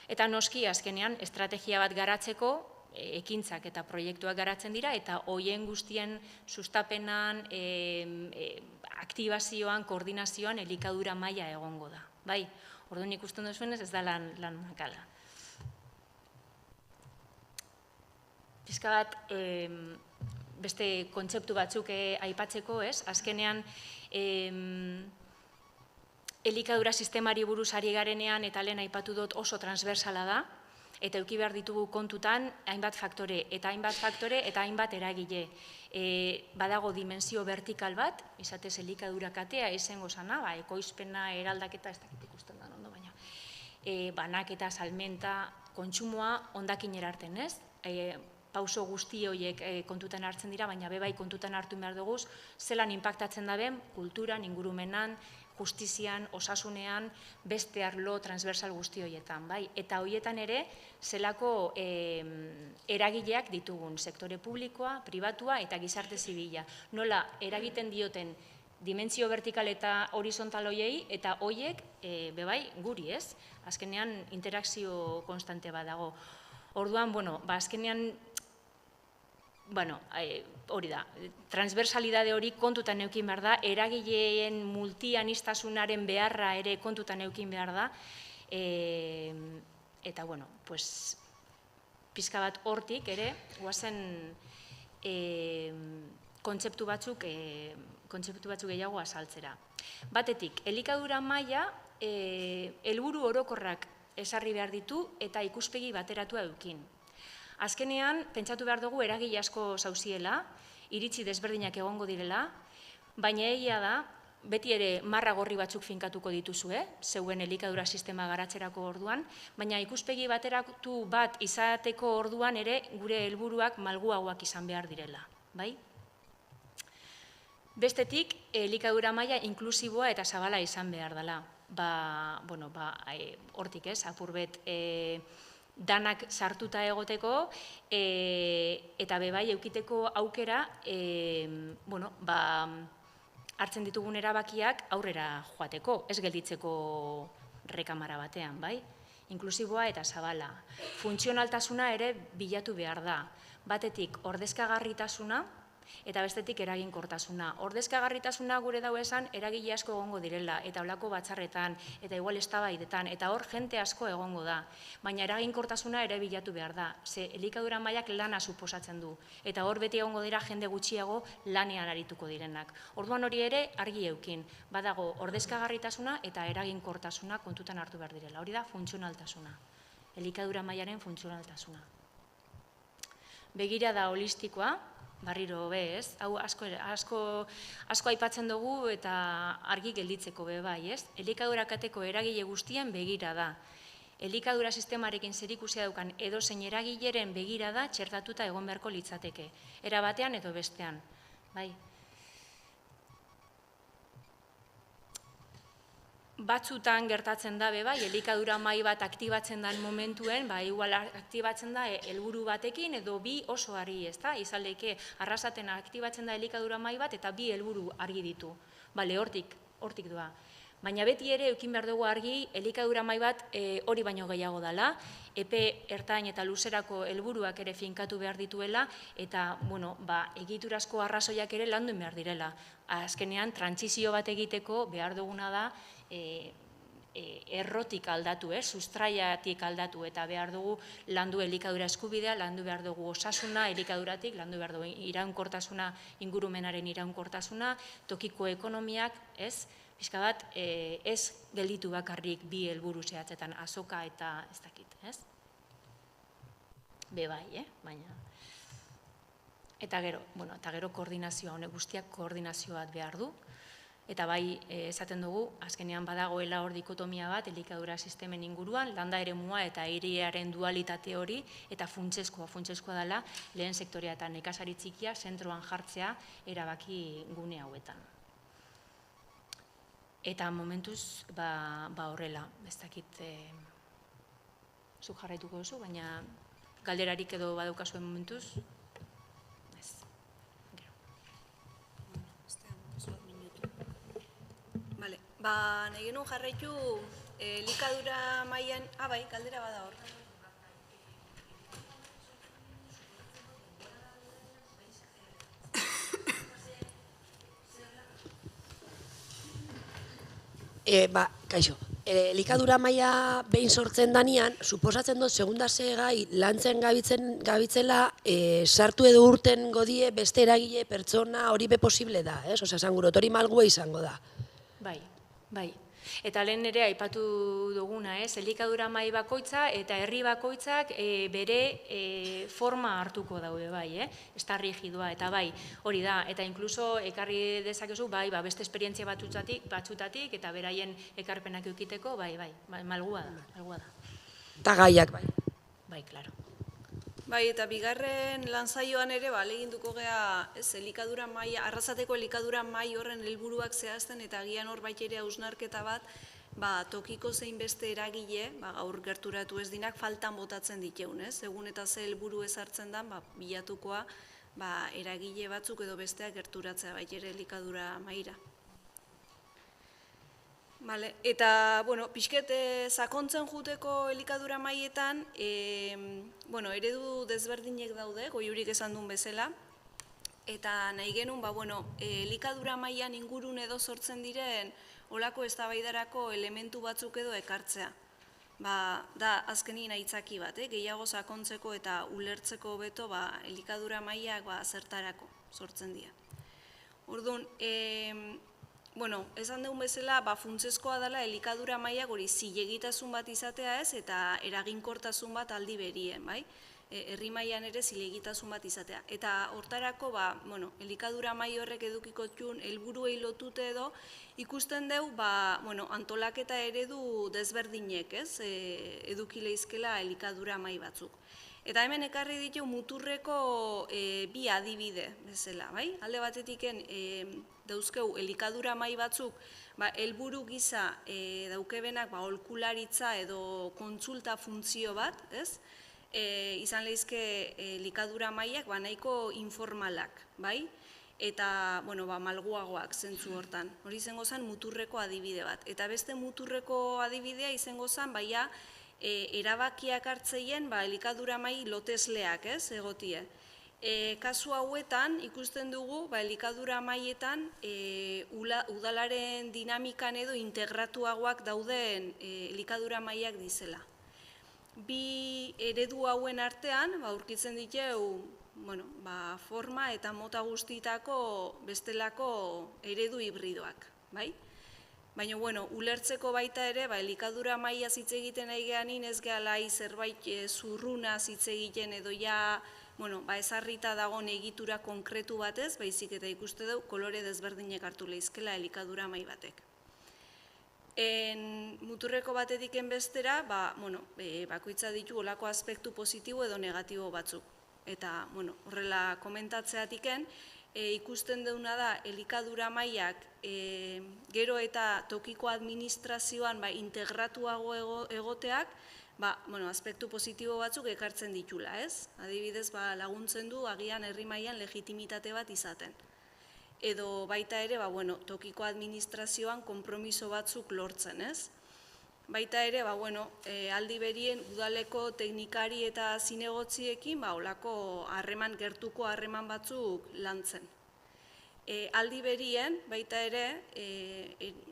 eta noski azkenean estrategia bat garatzeko ekintzak eta proiektuak garatzen dira, eta hoien guztien sustapenan, aktibazioan, koordinazioan elikadura maila egongo da. Bai, orduan ikusten duzuenez ez da lan makala. Pizka bat, beste kontzeptu batzuk aipatzeko, azkenean elikadura sistemari buruz ari garenean eta lehen aipatu dut oso transversala da, eta eduki behar ditugu kontutan hainbat faktore eta hainbat eragile. Badago dimensio vertikal bat, izatez elikadura katea, esengo zana, ekoizpena, eraldaketa, ez dakit ikusten da ondo, baina banaketa, salmenta, kontsumoa hondakin erarten, ez? Pauso guzti horiek kontutan hartzen dira, baina bebai kontutan hartu behar dugu, zelan inpaktatzen daben, kulturan, ingurumenan, justizian, osasunean, beste arlo transversal guzti horietan, bai? Eta horietan ere, zelako eragileak ditugun, sektore publikoa, pribatua eta gizarte zibila. Nola, eragiten dioten dimentsio vertikal eta horizontal hoiei, eta hoiek, bebai, guri, ez? Azkenean, interakzio konstante bat dago. Orduan, azkenean, hori da, transversalidade hori kontutan eukin behar da, eragileen multianistasunaren beharra ere kontutan eukin behar da, eta, pizka bat hortik ere, guazen kontzeptu batzuk gehiago azaltzera. Batetik, elikadura maila, helburu orokorrak esarri behar ditu eta ikuspegi bateratua eukin. Azkenean, pentsatu behar dugu eragile asko zauziela, iritzi desberdinak egongo direla, baina egia da, beti ere marra gorri batzuk finkatuko dituzue, zeuen elikadura sistema garatzerako orduan, baina ikuspegi bateratu bat izateko orduan ere gure helburuak malguagoak izan behar direla. Bestetik, elikadura maila inklusiboa eta zabala izan behar dela. Hortik ez, apurbet danak sartuta egoteko eta bebai eukiteko aukera hartzen ditugun erabakiak aurrera joateko, ez gelditzeko rekamara batean, bai? Inklusiboa eta zabala. Funtzionaltasuna ere bilatu behar da. Batetik ordezkagarritasuna eta bestetik eraginkortasuna. Ordezkagarritasuna gure dau esan eragile asko egongo direla, eta holako batzarretan, eta igual eztabaidetan, eta hor jente asko egongo da. Baina eraginkortasuna ere bilatu behar da, ze elikadura mailak lana suposatzen du, eta hor beti egongo dira jende gutxiago lanean arituko direnak. Orduan hori ere argi eukin, badago ordezkagarritasuna eta eraginkortasuna kontutan hartu behar direla. Hori da funtzionaltasuna, elikadura mailaren funtzionaltasuna. Begira da holistikoa, barriro ez, hau asko aipatzen dugu eta argi gelditzeko bai, ez? Elikadura kateko eragile guztien begira da. Elikadura sistemarekin zerikusia daukan edozein eragileren begira da txertatuta egon beharko litzateke. Era batean edo bestean, bai. Batzutan gertatzen da, bai, elikadura mahai bat aktibatzen den momentuen, igual aktibatzen da helburu batekin edo bi oso argi, ez da? Izaldeke, arrasaten aktibatzen da elikadura mahai bat eta bi helburu argi ditu. Bale, hortik doa. Baina beti ere eukin behar dugu argi, elikadura mahai bat hori baino gehiago dela, epe ertain eta luzerako helburuak ere finkatu behar dituela, eta, egiturazko arrazoiak ere landu behar direla. Azkenean, trantsizio bat egiteko behar duguna da, errotik aldatu, sustraiatik aldatu, eta behar dugu landu elikadura eskubidea, landu behar dugu osasuna elikaduratik, landu behar dugu iraunkortasuna, ingurumenaren iraunkortasuna, tokiko ekonomiak, pixka bat, ez gelditu bakarrik bi helburu zehatzetan, azoka eta ez dakit, ez? Be bai, baina. Eta gero koordinazioa, honek guztiak koordinazio bat behar du. Eta bai, esaten dugu, azkenean badagoela hor dikotomia bat, elikadura sistemen inguruan, landa eremua eta airearen dualitate hori, eta funtsezkoa dela, lehen sektorea eta nekazari txikia zentroan jartzea erabaki gune hauetan. Eta momentuz, horrela, ez dakit zuk jarraituko duzu, baina galderarik edo badaukazuen momentuz, nahi genuen jarraitu elikadura mailan, bai, galdera bada hor. Kaixo, elikadura maila behin sortzen danean, suposatzen dut segundase gai lantzen gabitzela sartu edo urten godie beste eragile pertsona hori be posible da, ez? Osa, esan gurot, hori malgua izango da. Bai. Eta lehen ere aipatu duguna, elikadura mahai bakoitza eta herri bakoitzak bere forma hartuko daude, bai, ez da rigidoa, eta bai, hori da, eta inkluso ekarri dezakezu, beste esperientzia batzutatik eta beraien ekarpenak eukiteko, malgua da. Eta gaiak, bai. Bai, klaro. Bai, eta bigarren lanzaioan ere, leginduko gea, elikadura maila, arrasateko elikadura mai horren helburuak zehazten, eta agian hor ere hausnarketa bat, tokiko zein beste eragile, gaur gerturatu ez dinak, faltan botatzen diteun, egun eta ze helburu ezartzen da, bilatukoa, eragile batzuk edo besteak gerturatzea ere elikadura maira. Eta, pixket sakontzen juteko elikadura maietan, eredu desberdinek daude, goiurik esan duen bezala, eta nahi genuen, elikadura mailan ingurun edo sortzen diren olako eztabaidarako elementu batzuk edo ekartzea. Da azkenin aitzaki bat, gehiago sakontzeko eta ulertzeko beto elikadura mailak zertarako sortzen dira. Orduan, esan dugun bezala, funtsezkoa dela elikadura mailak hori zilegitasun bat izatea ez, eta eraginkortasun bat aldi berien, bai? Herri mailan ere zilegitasun bat izatea. Eta hortarako, elikadura maila horrek edukiko txun, helburuei lotute edo, ikusten dugu, antolaketa eredu desberdinek, ez? Edukile izkela elikadura maila batzuk. Eta hemen ekarri ditu muturreko bi adibide bezala, bai? Alde batetiken dauzkeu elikadura maila batzuk helburu gisa daukebenak aholkularitza edo kontsulta funtzio bat, ez? Izan lehizke elikadura mailak nahiko informalak, bai? Eta, malguagoak zentzu hortan. Hori izango zen muturreko adibide bat. Eta beste muturreko adibidea izango zen, erabakiak hartzeien elikadura mai lotesleak, ez, egotie. Kasu hauetan ikusten dugu elikadura maietan udalaren dinamikan edo integratuagoak dauden elikadura mailak dizela. Bi eredu hauen artean aurkitzen ditu forma eta mota guztietako bestelako eredu hibridoak, bai? Baina, ulertzeko baita ere, elikadura maila hitz egiten nahi geanin ez gehala zerbait zurruna hitz egiten edo ezarrita dagoen egitura konkretu batez, baizik eta ikuste dugu kolore desberdinek hartu lehizkela elikadura maila batek. Muturreko batetik bestera, bakoitza ditu olako aspektu positibo edo negatibo batzuk. Eta, horrela komentatzeatiken, ikusten duguna da elikadura mailak gero eta tokiko administrazioan integratuago egoteak, aspektu positibo batzuk ekartzen ditula, ez? Adibidez, laguntzen du agian herri mailan legitimitate bat izaten. Edo baita ere, tokiko administrazioan konpromiso batzuk lortzen, ez? Baita ere, aldi berien udaleko teknikari eta zinegotziekin, olako gertuko harreman batzuk lantzen. Aldi berien, baita ere,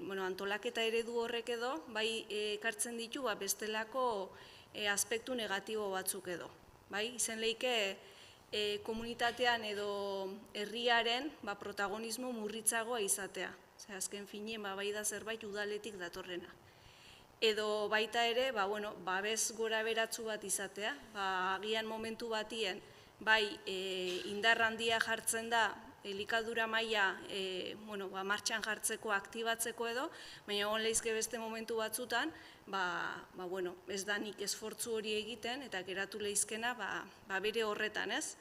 antolaketa eredu horrek edo, ekartzen ditu bestelako aspektu negatibo batzuk edo. Izen lehike, komunitatean edo herriaren protagonismo murritzagoa izatea. Azken finien, bai da zerbait udaletik datorrena. Edo baita ere, babes gora beratzu bat izatea, agian momentu batien bai indar handia jartzen da elikadura maila martxan jartzeko, aktibatzeko edo, baina egon leizke beste momentu batzutan, ez da nik esfortzu hori egiten, eta geratu leizkena bere horretan, ez?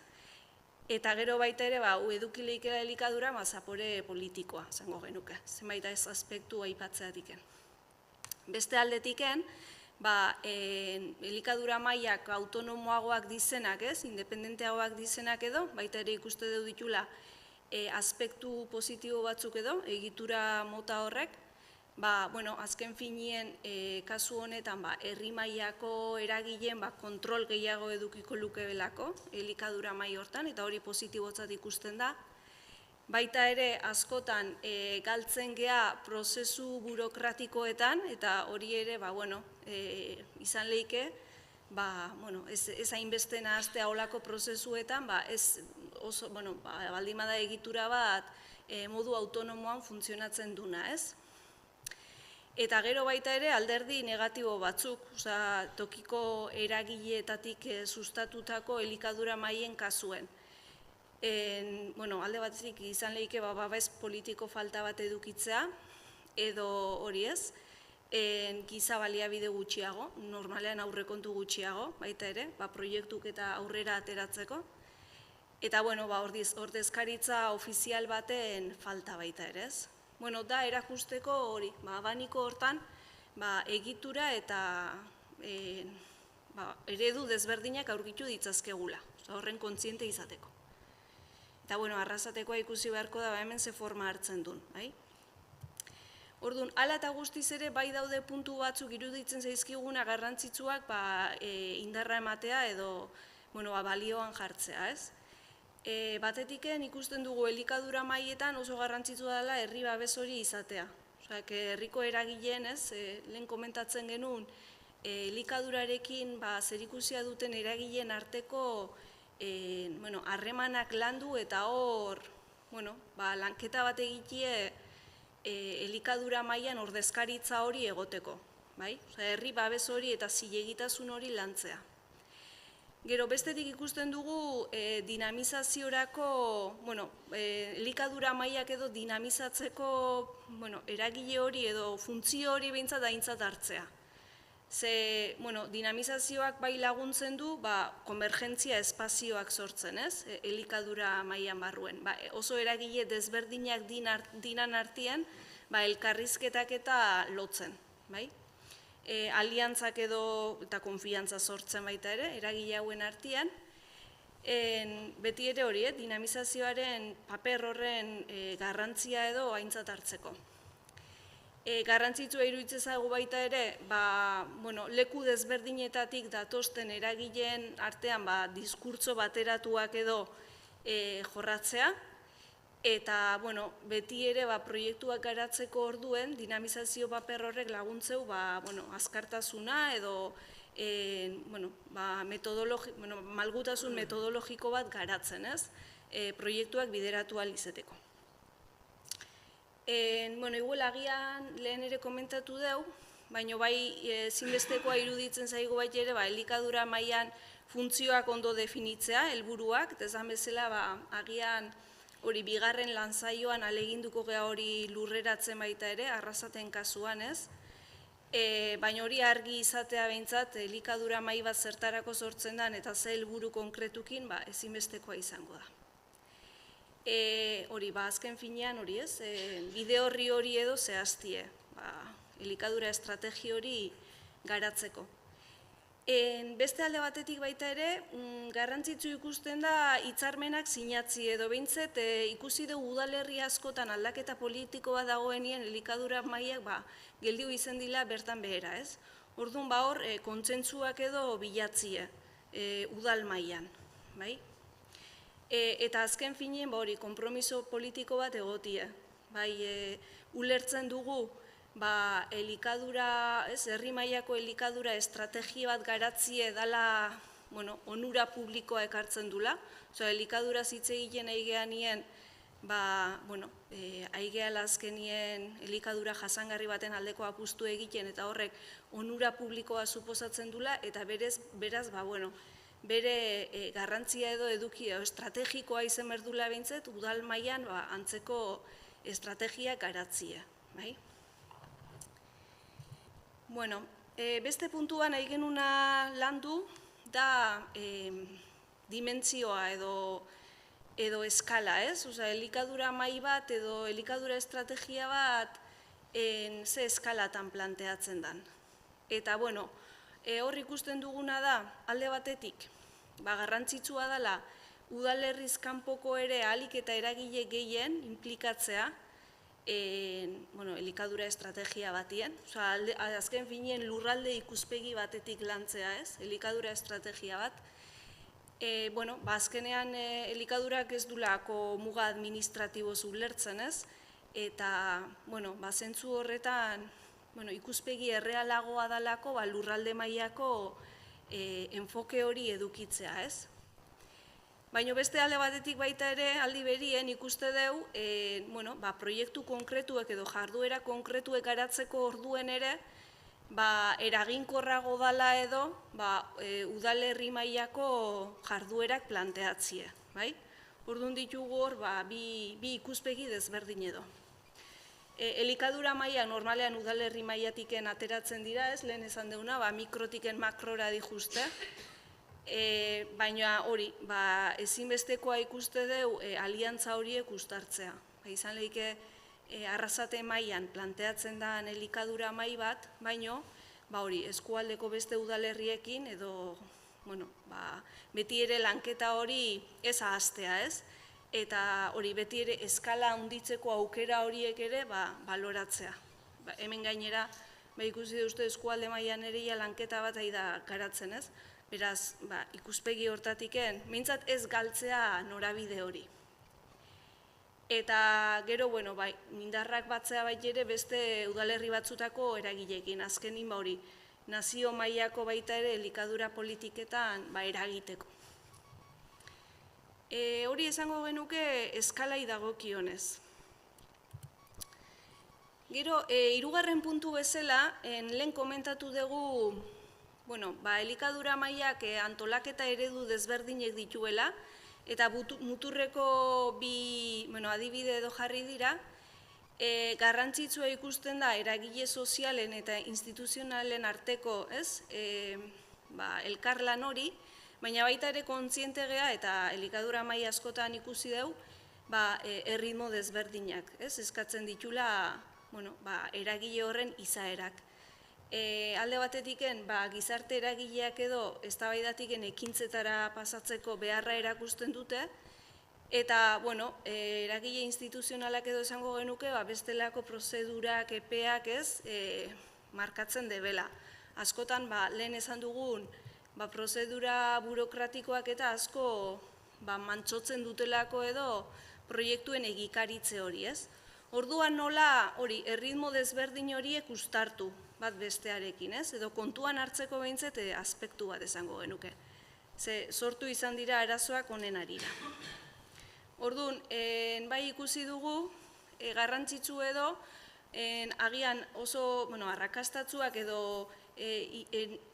Eta gero baita ere, eduki lehikela elikadura, zapore politikoa, zango genuke, zenbait ez aspektu aipatzeatiken. Beste aldetiken, elikadura mailak autonomoagoak dizenak, ez, independenteagoak dizenak edo, baita ere ikuste dut ditula aspektu positibo batzuk edo, egitura mota horrek, azken finien kasu honetan herri mailako eragileen kontrol gehiago edukiko luke belako elikadura maila hortan, eta hori positibotzat ikusten da. Baita ere, askotan galtzen gea prozesu burokratikoetan, eta hori ere, izan lehike, ez hainbeste nahaztea olako prozesuetan, baldin bada egitura bat modu autonomoan funtzionatzen duna, ez? Eta gero baita ere, alderdi negatibo batzuk, tokiko eragileetatik sustatutako elikadura mailen kasuen. Alde batetik izan lehike babes politiko falta bat edukitzea, edo hori ez, giza baliabide gutxiago, normalean aurrekontu gutxiago, baita ere, proiektuk eta aurrera ateratzeko. Eta ordezkaritza ofizial baten falta baita ere, ez? Da erakusteko hori, abaniko hortan egitura eta eredu desberdinak aurkitu ditzazkegula, horren kontziente izateko. Eta arrasatekoa ikusi beharko da hemen ze forma hartzen duen. Orduan, hala eta guztiz ere bai daude puntu batzuk iruditzen zaizkiguna garrantzitsuak indarra ematea edo balioan jartzea, ez? Batetiken ikusten dugu elikadura mailetan oso garrantzitsua dela herri babes hori izatea. Herriko eragileen, lehen komentatzen genuen, elikadurarekin zerikusia duten eragileen arteko harremanak landu eta hor lanketa bat egitie elikadura mailan ordezkaritza hori egoteko. Herri babes hori eta zilegitasun hori lantzea. Gero, bestetik ikusten dugu dinamizaziorako, elikadura mailak edo dinamizatzeko eragile hori edo funtzio hori behintzat aintzat hartzea. Ze, dinamizazioak bai laguntzen du, konvergentzia espazioak sortzen, ez? Elikadura mailan barruen. Oso eragile desberdinak dinan artean, elkarrizketak eta lotzen, bai? Aliantzak edo eta konfiantza sortzen baita ere, eragile hauen artean. Beti ere hori, dinamizazioaren paper horren garrantzia edo aintzat hartzeko. Garrantzitsua iruditzen zaigu baita ere, leku desberdinetatik datosten eragileen artean diskurtso bateratuak edo jorratzea, eta beti ere proiektuak garatzeko orduen dinamizazio paper horrek laguntzeu azkartasuna edo malgutasun metodologiko bat garatzen, ez? Proiektuak bideratu ahal izateko. Igual agian lehen ere komentatu deu, baina bai zinbestekoa iruditzen zaigu baita ere, elikadura mailan funtzioak ondo definitzea, helburuak, eta esan bezala agian hori bigarren lanzaioan aleginduko gea hori lurreratzen baita ere, arrasaten kasuan ez, baina hori argi izatea behintzat elikadura maila bat zertarako sortzen den eta ze helburu konkretukin ezinbestekoa izango da. Hori, azken finean hori ez, bide hori edo zehaztie, elikadura estrategi hori garatzeko. Beste alde batetik baita ere, garrantzitsu ikusten da hitzarmenak sinatzi edo behintzet ikusi dugu udalerri askotan aldaketa politiko bat dagoenien elikadura mailak geldiu izen dila bertan behera, ez? Orduan hor, kontsentsuak edo bilatzie udal mailan, bai? Eta azken finien hori, konpromiso politiko bat egotie, bai, ulertzen dugu elikadura, herri mailako elikadura estrategia bat garatzie dela onura publikoa ekartzen dula. Elikadura zitze egiten aigeanien, aigeala azkenien elikadura jasangarri baten aldeko apustu egiten eta horrek onura publikoa suposatzen dula eta beraz, bere garrantzia edo edukia estrategikoa izan berdula behintzet, udal mailan antzeko estrategia garatzia. Bueno, beste puntuan nahi genuna landu da dimentsioa edo eskala, ez? Osea, elikadura mai bat edo elikadura estrategia bat ze eskalatan planteatzen dan. Eta, bueno, hor ikusten duguna da, alde batetik, garrantzitsua dela udalerriz kanpoko ere ahalik eta eragile gehien inplikatzea elikadura estrategia batien. Azken finien lurralde ikuspegi batetik lantzea, ez? Elikadura estrategia bat. Azkenean elikadurak ez dulako muga administratiboz ulertzen, ez? Eta, zentzu horretan, ikuspegi errealagoa dalako lurralde mailako enfoke hori edukitzea, ez? Baina beste alde batetik baita ere, aldi berien ikuste deu, proiektu konkretuek edo jarduera konkretuek garatzeko orduen ere, eraginkorrago dala edo, udalerri mailako jarduerak planteatzea. Orduan ditugu hor, bi ikuspegi desberdin edo. Elikadura maila normalean udalerri mailatiken ateratzen dira, ez, lehen esan deuna, mikrotiken makrora dijuste, baina hori, ezinbestekoa ikuste deu aliantza horiek uztartzea. Izan lehike arrasate mailan planteatzen da elikadura mai bat, baina hori, eskualdeko beste udalerriekin edo beti ere lanketa hori ez ahaztea, ez? Eta hori beti ere eskala handitzeko aukera horiek ere baloratzea. Hemen gainera, ikusi duzte eskualde mailan ere lanketa bat ari da garatzen, ez? Beraz, ikuspegi hortatiken, mintzat ez galtzea norabide hori. Eta gero, mindarrak batzea bai ere beste udalerri batzutako eragileekin, azkenin hori, nazio mailako baita ere elikadura politiketan eragiteko. Hori esango genuke eskalai dagokionez. Gero, hirugarren puntu bezala, lehen komentatu dugu, elikadura mailak antolaketa eredu desberdinek dituela, eta muturreko bi adibide edo jarri dira, garrantzitsua ikusten da eragile sozialen eta instituzionalen arteko elkarlan hori, baina baita ere kontziente gea eta elikadura maila askotan ikusi dugu erritmo desberdinak, eskatzen ditula eragile horren izaerak. Alde batetiken gizarte eragileak edo eztabaidatiken ekintzetara pasatzeko beharra erakusten dute, eta eragile instituzionalak edo esango genuke bestelako prozedurak, epeak markatzen debela. Askotan lehen esan dugun prozedura burokratikoak eta asko mantsotzen dutelako edo proiektuen egikaritze hori, ez? Orduan nola hori, erritmo desberdin horiek uztartu bat bestearekin, ez? Edo kontuan hartzeko behintzet aspektu bat esango genuke. Sortu izan dira arazoak honen arira. Orduan, bai ikusi dugu, garrantzitsu edo, agian oso arrakastatsuak edo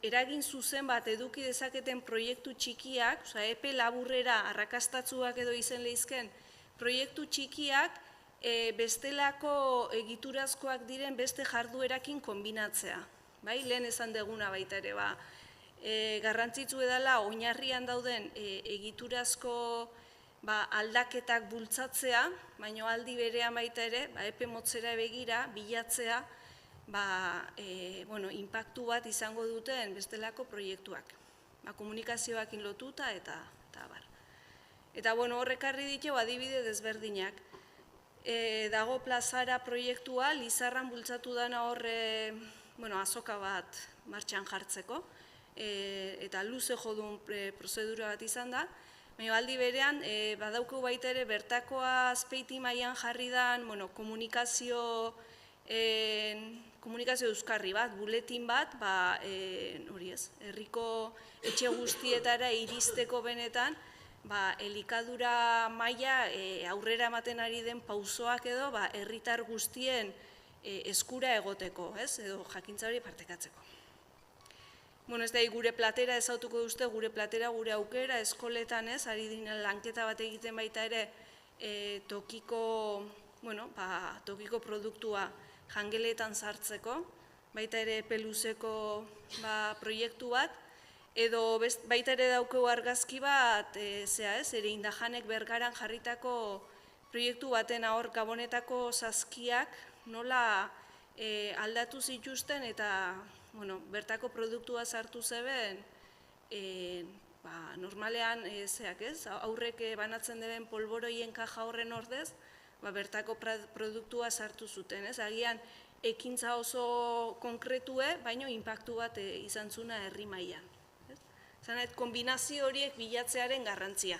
eragin zuzen bat eduki dezaketen proiektu txikiak, epe laburrera arrakastatsuak edo izen lehizken proiektu txikiak bestelako egiturazkoak diren beste jarduerakin kombinatzea. Lehen esan deguna baita ere, garrantzitsu edala oinarrian dauden egiturazko aldaketak bultzatzea, baina aldi berean baita ere, epe motzera begira, bilatzea, inpaktu bat izango duten bestelako proiektuak. Komunikazioakin lotuta eta abar. Eta horrek harri ditu adibide desberdinak. Dago plazara proiektua, Lizarran bultzatu dana horre azoka bat martxan jartzeko, eta luze jodun prozedura bat izan da, baina aldi berean, badauko baita ere bertakoa azpeiti mailan jarri dan komunikazio euskarri bat, buletin bat, herriko etxe guztietara iristeko benetan, elikadura maila aurrera ematen ari den pausoak edo herritar guztien eskura egoteko, edo jakintza hori partekatzeko. ez da, gure platera ezautuko duzte, gure platera, gure aukera, eskoletan ez, ari dinen lanketa bat egiten baita ere, tokiko produktua jangeletan sartzeko, baita ere peluzeko proiektu bat, edo baita ere daukeu argazki bat, ere Indajanek Bergaran jarritako proiektu baten hor Gabonetako saskiak nola aldatu zituzten eta bertako produktua sartu zeben, normalean aurrek banatzen deben polboroien kaja horren ordez, bertako produktua sartu zuten. Agian ekintza oso konkretue, baino inpaktu bat izan zuna herri mailan. Zanet, kombinazio horiek bilatzearen garrantzia.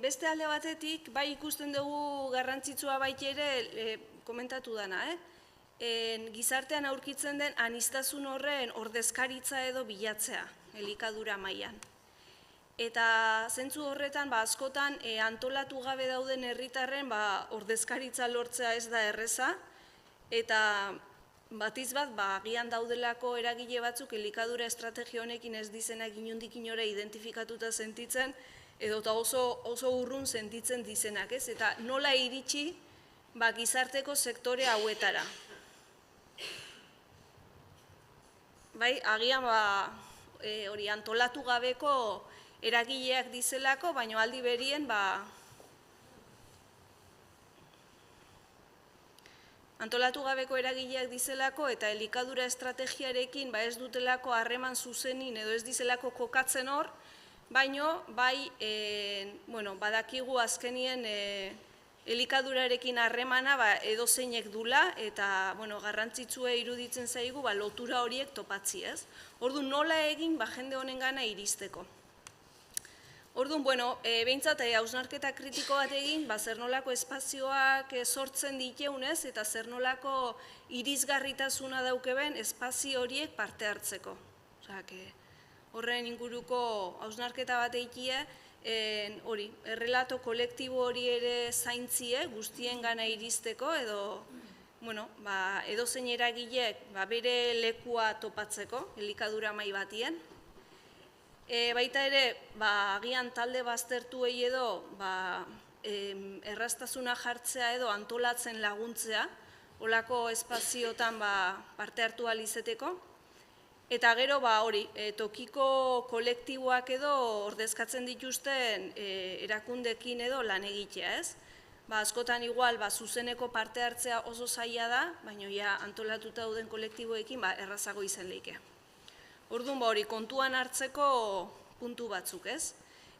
Beste alde batetik, bai ikusten dugu garrantzitsua baita ere, komentatu dana, gizartean aurkitzen den aniztasun horren ordezkaritza edo bilatzea, elikadura mailan. Eta zentzu horretan, askotan antolatu gabe dauden herritarren ordezkaritza lortzea ez da erreza, eta batiz bat, agian daudelako eragile batzuk elikadura estrategia honekin ez dizenak inondik inora identifikatuta sentitzen, edo oso urrun sentitzen dizenak, ez? Eta nola iritsi gizarteko sektore hauetara. Bai, agian hori antolatu gabeko eragileak dizelako, baina aldi berien antolatu gabeko eragileak dizelako eta elikadura estrategiarekin ez dutelako harreman zuzenin edo ez dizelako kokatzen hor, baino bai badakigu azkenien elikadurarekin harremana edozeinek dula eta garrantzitsue iruditzen zaigu lotura horiek topatzi, ez? Orduan nola egin jende honengana iristeko. Orduan, behintzat hausnarketa kritiko bat egin, zer nolako espazioak sortzen diteunez eta zer nolako irisgarritasuna daukeben espazio horiek parte hartzeko. Horren inguruko hausnarketa bat egitea, errelato kolektibo hori ere zaintzie guztien gana iristeko edo edozein eragilek bere lekua topatzeko elikadura mai batien. Baita ere, agian talde baztertuei edo erraztasuna jartzea edo antolatzen laguntzea, holako espaziotan parte hartu ahal izeteko. Eta gero, tokiko kolektiboak edo ordezkatzen dituzten erakundekin edo lan egitea, ez? Askotan igual, zuzeneko parte hartzea oso zaila da, baina antolatuta dauden kolektiboekin errazago izan leike. Orduan, kontuan hartzeko puntu batzuk, ez?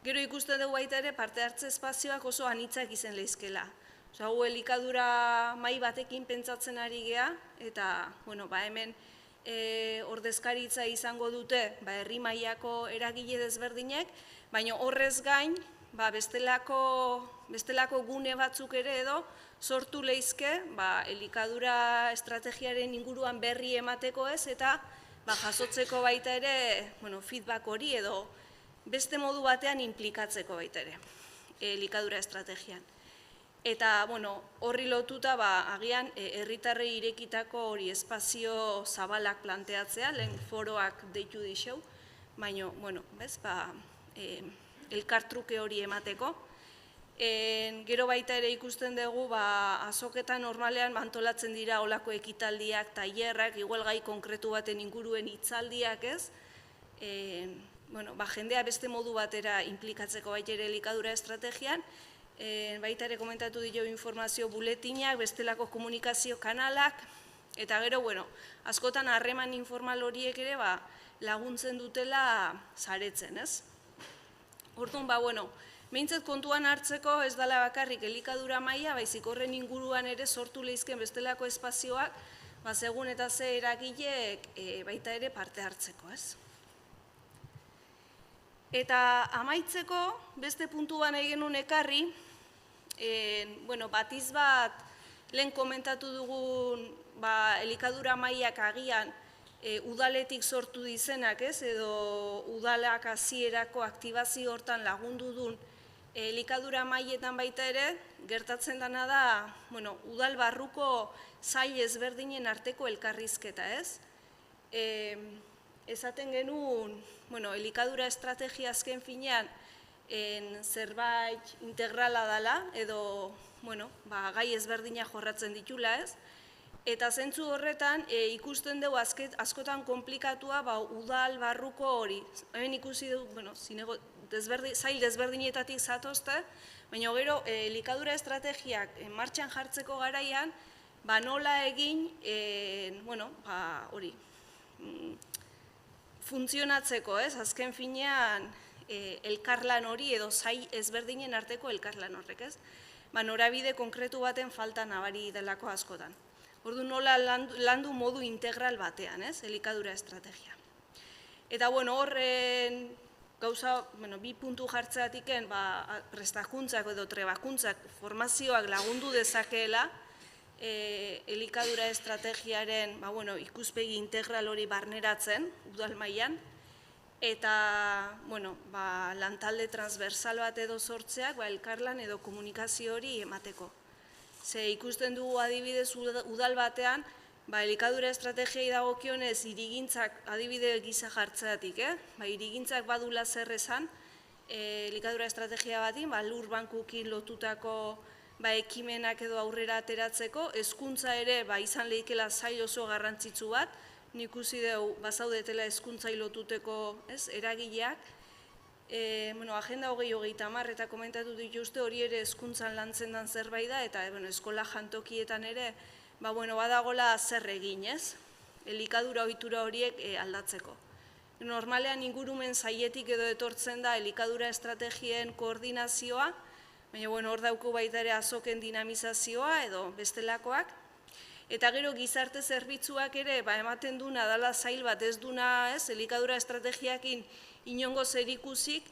Gero ikusten dugu baita ere parte hartze espazioak oso anitzak izan lehizkela. Gu elikadura mai batekin pentsatzen ari gea, eta hemen ordezkaritza izango dute herri mailako eragile desberdinek, baina horrez gain bestelako gune batzuk ere edo sortu lehizke elikadura estrategiaren inguruan berri emateko ez eta jasotzeko baita ere feedback hori edo beste modu batean inplikatzeko baita ere elikadura estrategian. Eta horri lotuta agian herritarrei irekitako hori espazio zabalak planteatzea, lehen foroak deitu dixeu, baina elkartruke hori emateko. Gero baita ere ikusten dugu azoketan normalean antolatzen dira olako ekitaldiak, tailerrak, igual gai konkretu baten inguruen hitzaldiak ez. Jendea beste modu batera inplikatzeko baita ere elikadura estrategian, baita ere komentatu dio informazio buletinak, bestelako komunikazio kanalak, eta gero, askotan harreman informal horiek ere laguntzen dutela saretzen, ez? Orduan, behintzat kontuan hartzeko ez dela bakarrik elikadura maila, baizik horren inguruan ere sortu lehizken bestelako espazioak, segun eta ze eragilek baita ere parte hartzeko, ez? Eta amaitzeko, beste puntuan egin genuen ekarri, batiz bat lehen komentatu dugun elikadura mailak agian udaletik sortu dizenak ez, edo udalak hasierako aktibazio hortan lagundu duen elikadura mailetan baita ere, gertatzen dena da, udal barruko sail ezberdinen arteko elkarrizketa, ez? Esaten genuen, elikadura estrategia azken finean zerbait integrala dela, edo gai ezberdina jorratzen ditula, ez? Eta zentzu horretan ikusten dugu askotan komplikatua udal barruko hori. Hemen ikusi dugu, zail desberdinetatik zatozte, baina gero elikadura estrategiak martxan jartzeko garaian, nola egin, hori, funtzionatzeko, ez? Azken finean elkarlan hori edo zail ezberdinen arteko elkarlan horrek, ez? Norabide konkretu baten falta nabari delako askotan. Ordu nola landu modu integral batean, ez? Elikadura estrategia. Eta horren gauza, bi puntu jartzeatiken, prestakuntzak edo trebakuntzak formazioak lagundu dezakeela elikadura estrategiaren ikuspegi integral hori barneratzen, udal mailan, eta lantalde transversal bat edo sortzeak elkarlan edo komunikazio hori emateko. Ze ikusten dugu adibidez udal batean, elikadura estrategiai dagokionez irigintzak adibide gisa jartzeatik, irigintzak badula zer esan, elikadura estrategia batin, lur bankukin lotutako ekimenak edo aurrera ateratzeko, hezkuntza ere izan lehikela zail oso garrantzitsu bat, nik ikusi dugu bazaudetela hezkuntzai lotuteko eragileak, Agenda 2030 eta komentatu dituzte hori ere hezkuntzan lantzen den zerbait da, eta eskola jantokietan ere badagola zer egin, ez? Elikadura ohitura horiek aldatzeko. Normalean ingurumen sailetik edo etortzen da elikadura estrategien koordinazioa, baina hor dauku baita ere azoken dinamizazioa edo bestelakoak, eta gero gizarte zerbitzuak ere ematen duna dala zail bat ez duna, ez? Elikadura estrategiakin inongo zerikusik,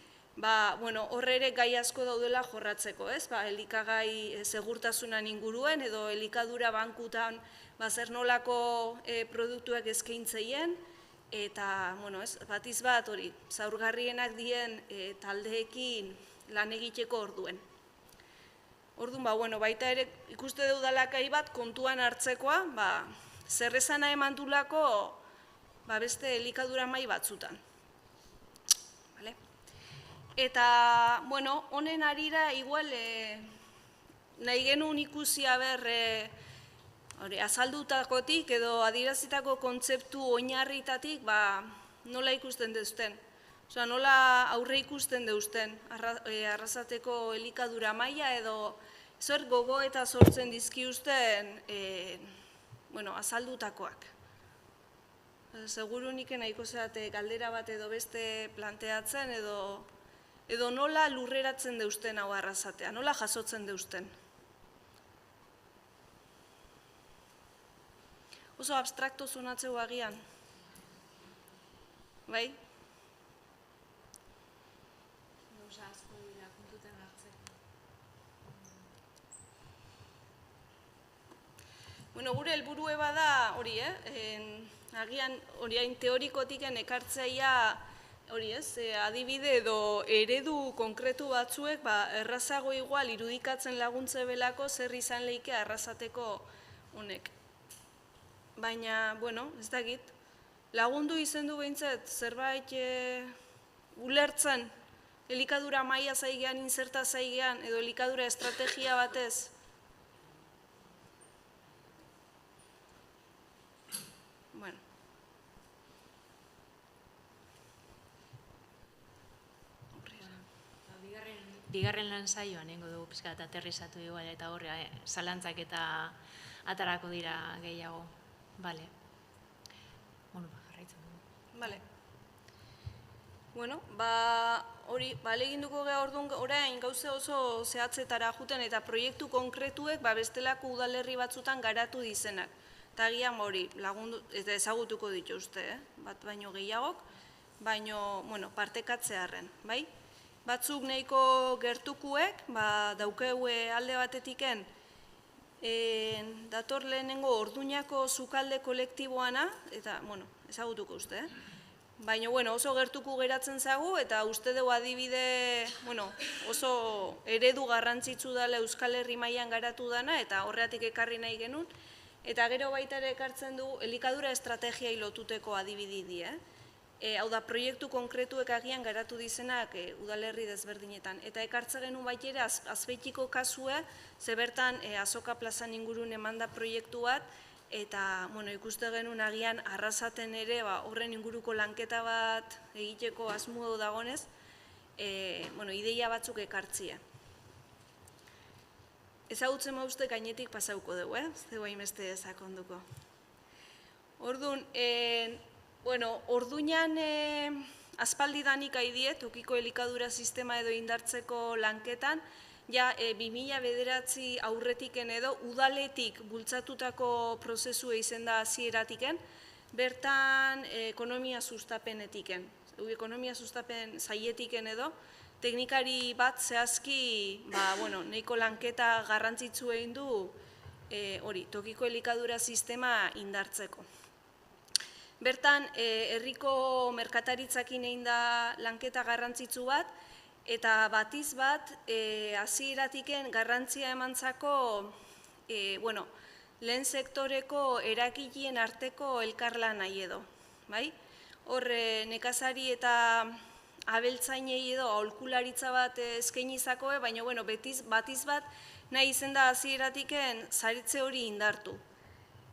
horre ere gai asko daudela jorratzeko, ez? Elikagai segurtasunan inguruen edo elikadura bankutan zer nolako produktuak eskaintzeien, eta, batiz bat hori, zaurgarrienak dien taldeekin lan egiteko orduen. Orduan, baita ere ikuste dudalakai bat kontuan hartzekoa, zer esana eman dulako beste elikadura mai batzutan. Eta, honen arira, igual, nahi genuen ikusi azaldutakotik edo adierazitako kontzeptu oinarritatik, nola ikusten duzten. Nola aurre ikusten duzten Arrasateko elikadura maila edo zer gogo eta sortzen dizkiuzten azaldutakoak. Seguru nik nahiko zeate galdera bat edo beste planteatzen edo nola lurreratzen deusten hau Arrasatea, nola jasotzen deusten. Oso abstrakto zonatzeu agian. Bai? Gauza asko dira kontutan hartzeko. Gure helburue bada hori, agian hori hain teorikotiken ekartzeia hori ez, adibide edo eredu konkretu batzuek errazago igual irudikatzen laguntze belako zer izan leike Arrasateko honek. Baina, ez dakit, lagundu izen du behintzat zerbait ulertzen elikadura maila zaigean, inserta zaigean edo elikadura estrategia batez. Bigarren lan saioan nengo dugu pizka eta aterrizatu igual eta horre zalantzak eta atarako dira gehiago. Bale. Jarraitzen dugu. Bale. Hori, leginduko geha orduan orain gauze oso zehatzetara juten eta proiektu konkretuek bestelako udalerri batzutan garatu dizenak. Eta agian hori, eta ezagutuko dituzte, bat baino gehiagok, baino, partekatzearren, bai? Batzuk nahiko gertukuek, daukeue alde batetiken, dator lehenengo Orduñako sukalde kolektiboana, eta, ezagutuko uste, Baina, oso gertuko geratzen zagu, eta uste dugu adibide, oso eredu garrantzitsu dela Euskal Herri mailan garatu dana, eta horregatik ekarri nahi genuen. Eta gero baita ere ekartzen du, elikadura estrategiai lotuteko adibidi, hau da, proiektu konkretuek agian garatu dizenak udalerri desberdinetan. Eta ekartzen genuen baita ere, Azpeitiko kasue, ze bertan Azoka plazan ingurun emanda proiektu bat, eta ikuste genuen agian arrasaten ere horren inguruko lanketa bat egiteko asmo dagonez, ideia batzuk ekartzia. Ezagutzen mauzte gainetik pasauko dugu, zeu hainbeste sakonduko. Orduan, orduñan aspaldidanik haidie, tokiko elikadura sistema edo indartzeko lanketan, ja 2009 aurretiken edo udaletik bultzatutako prozesua izen da hasieratiken, bertan ekonomia sustapenetiken. Ekonomia sustapen zaietiken edo, teknikari bat zehazki nahiko lanketa garrantzitsu egin du tokiko elikadura sistema indartzeko. Bertan, herriko merkataritzakin egin da lanketa garrantzitsu bat, eta batiz bat, hasieratiken garrantzia emantzako, lehen sektoreko eragileen arteko elkarlanai edo. Hor, nekazari eta abeltzainei edo aholkularitza bat eskaini zakoe, baina batiz bat nahi izen da hasieratiken saritze hori indartu.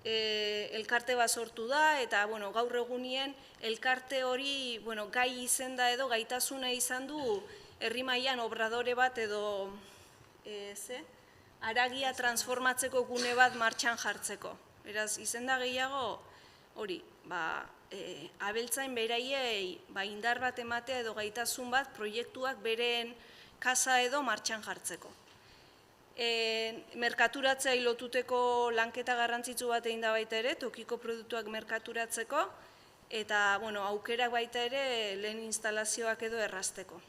Elkarte bat sortu da, eta gaur egunien elkarte hori gai izen da edo gaitasuna izan du herri mailan obradore bat edo haragia transformatzeko gune bat martxan jartzeko. Beraz, izen da gehiago hori, abeltzain beraiei indar bat ematea edo gaitasun bat proiektuak beren kasa edo martxan jartzeko. Merkaturatzea lotuteko lanketa garrantzitsu bat egin da baita ere, tokiko produktuak merkaturatzeko, eta aukerak baita ere lehen instalazioak edo errazteko.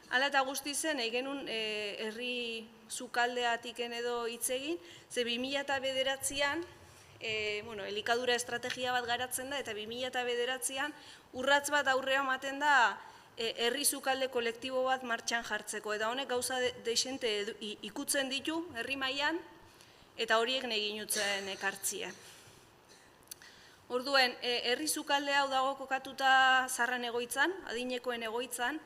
Hala eta guzti zen, nahi genuen herri sukaldeatiken edo hitz egin, ze 2009an elikadura estrategia bat garatzen da, eta 2009an urratz bat aurrea ematen da herri sukalde kolektibo bat martxan jartzeko, eta honek gauza deixente ikutzen ditu herri mailan, eta horiek nahi ginutzen ekartzia. Orduen, herri sukalde hau dago kokatuta Zarran egoitzan, adinekoen egoitzan,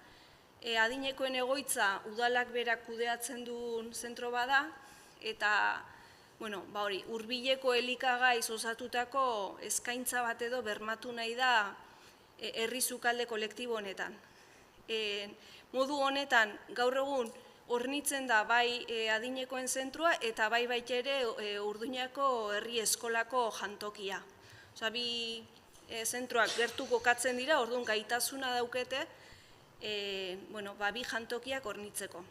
adinekoen egoitza udalak berak kudeatzen duen zentro bada, eta hurbileko elikagaiz osatutako eskaintza bat edo bermatu nahi da herri sukalde kolektibo honetan. Modu honetan, gaur egun hornitzen da bai adinekoen zentrua eta bai baita ere Urduñako herri eskolako jantokia. Bi zentroak gertu kokatzen dira, orduan gaitasuna daukete bi jantokiak hornitzeko.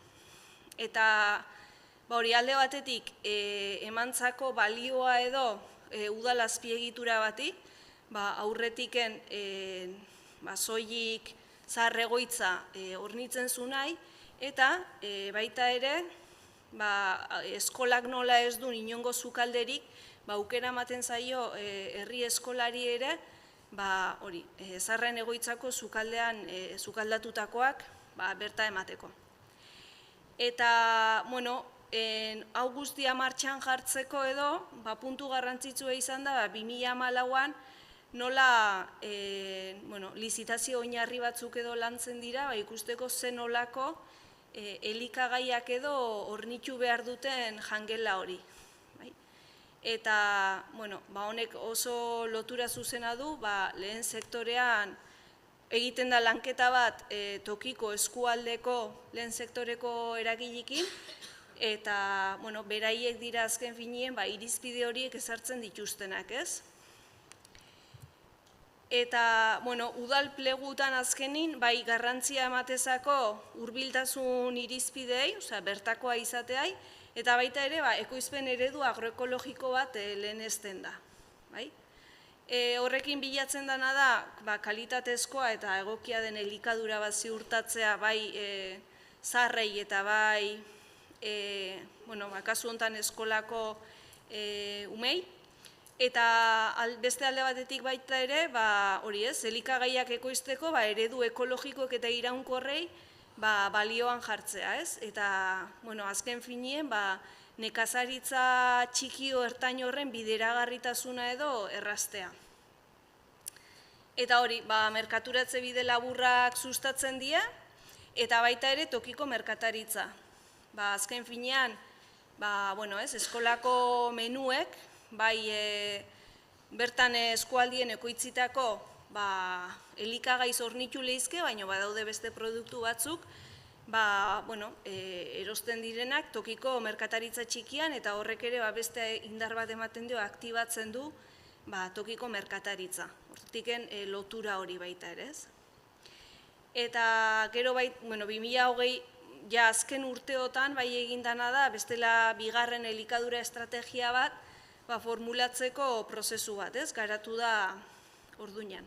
Eta alde batetik emantzako balioa edo udal azpiegitura bati, aurretiken soilik zahar egoitza hornitzen zu nahi, eta baita ere eskolak nola ez du inongo sukalderik, aukera ematen zaio herri eskolari ere, Zarren egoitzako sukaldean sukaldatutakoak berta emateko. Eta, hau guztia martxan jartzeko edo, puntu garrantzitsua izan da, 2014an nola lizitazio oinarri batzuk edo lantzen dira, ikusteko zen nolako elikagaiak edo hornitu behar duten jangela hori. Eta, honek oso lotura zuzena du, lehen sektorean egiten da lanketa bat tokiko eskualdeko lehen sektoreko eragileekin, eta, beraiek dira azken finien, irizpide horiek ezartzen dituztenak, ez? Eta, udal plegutan azkenin, garrantzia ematezako hurbiltasun irizpidei, bertakoa izateai, eta baita ere, ekoizpen eredu agroekologiko bat lehenezten da. Horrekin bilatzen dena da, kalitatezkoa eta egokia den elikadura bat ziurtatzea bai zaharrei eta bai, kasu honetan eskolako umei, Eta beste alde batetik baita ere, hori ez, elikagaiak ekoizteko eredu ekologikoek eta iraunkorrei balioan jartzea, ez? Eta, azken finien, nekazaritza txikio ertain horren bideragarritasuna edo erraztea. Eta hori, merkaturatze bide laburrak sustatzen dira, eta baita ere tokiko merkataritza. Azken finean, eskolako menuek, bertan eskualdien ekoitzitako elikagaiz hornitu lehizke, baina badaude beste produktu batzuk, erosten direnak tokiko merkataritza txikian, eta horrek ere beste indar bat ematen dio, aktibatzen du tokiko merkataritza. Hortiken lotura hori baita ere, ez? Eta gero 2020 ja azken urteotan egin dana da, bestela bigarren elikadura estrategia bat formulatzeko prozesu bat, ez? Garatu da Orduñan.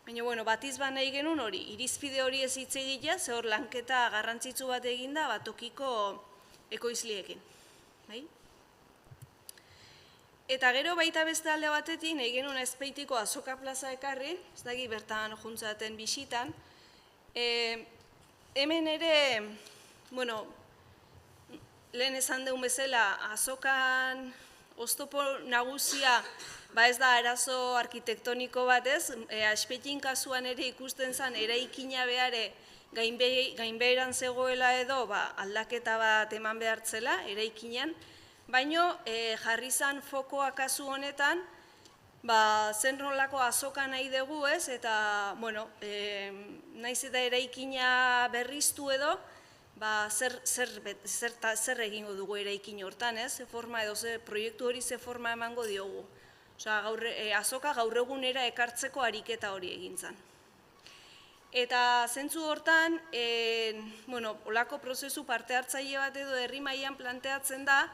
Baina, batiz nahi genuen hori, irizpide hori ez hitz egitea, ze hor lanketa garrantzitsu bat eginda tokiko ekoizliekin. Eta gero baita beste alde batetik, nahi genuen Azpeitiko Azoka Plaza ekarri, ez daki bertan juntzaten bisitan, hemen ere, lehen esan deun bezala, azokan oztopo nagusia, ez da arazo arkitektoniko bat ez, Azpeitin kasuan ere ikusten zen eraikina behare gainbeheran zegoela edo aldaketa bat eman behartzela eraikinean, baino jarri zen fokoa kasu honetan, zen nolako azoka nahi dugu ez, eta naiz eta eraikina berriztu edo, zer egingo dugu eraikin hortan ez, ze forma edo ze proiektu hori ze forma emango diogu. Azoka gaur egunera ekartzeko ariketa hori egintzan. Eta zentzu hortan, olako prozesu parte hartzaile bat edo herri mailan planteatzen da,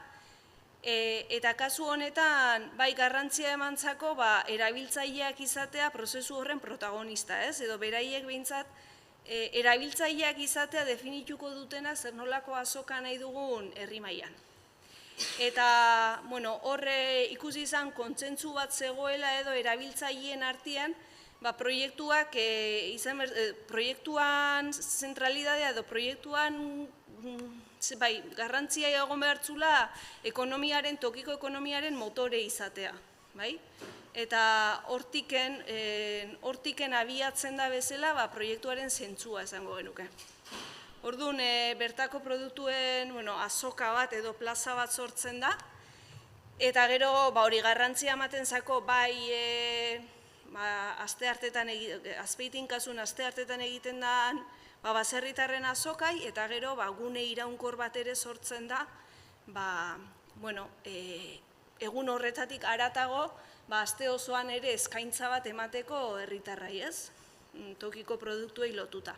eta kasu honetan, garrantzia emantzako, erabiltzaileak izatea prozesu horren protagonista, ez? Edo beraiek behintzat, erabiltzaileak izatea definituko dutena zer nolako azoka nahi dugun herri mailan. Eta, horre ikusi izan kontsentsu bat zegoela edo erabiltzaileen artean, proiektuan zentralidadea edo proiektuan garrantzia egon behartzula tokiko ekonomiaren motore izatea. Eta hortiken abiatzen da bezala proiektuaren zentzua esango genuke. Orduan, bertako produktuen azoka bat edo plaza bat sortzen da, eta gero hori garrantzia ematen zako Azpeitin kasun asteartetan egiten da baserritarren azokai, eta gero gune iraunkor bat ere sortzen da, egun horretatik haratago, aste osoan ere eskaintza bat emateko herritarrai ez, tokiko produktuei lotuta.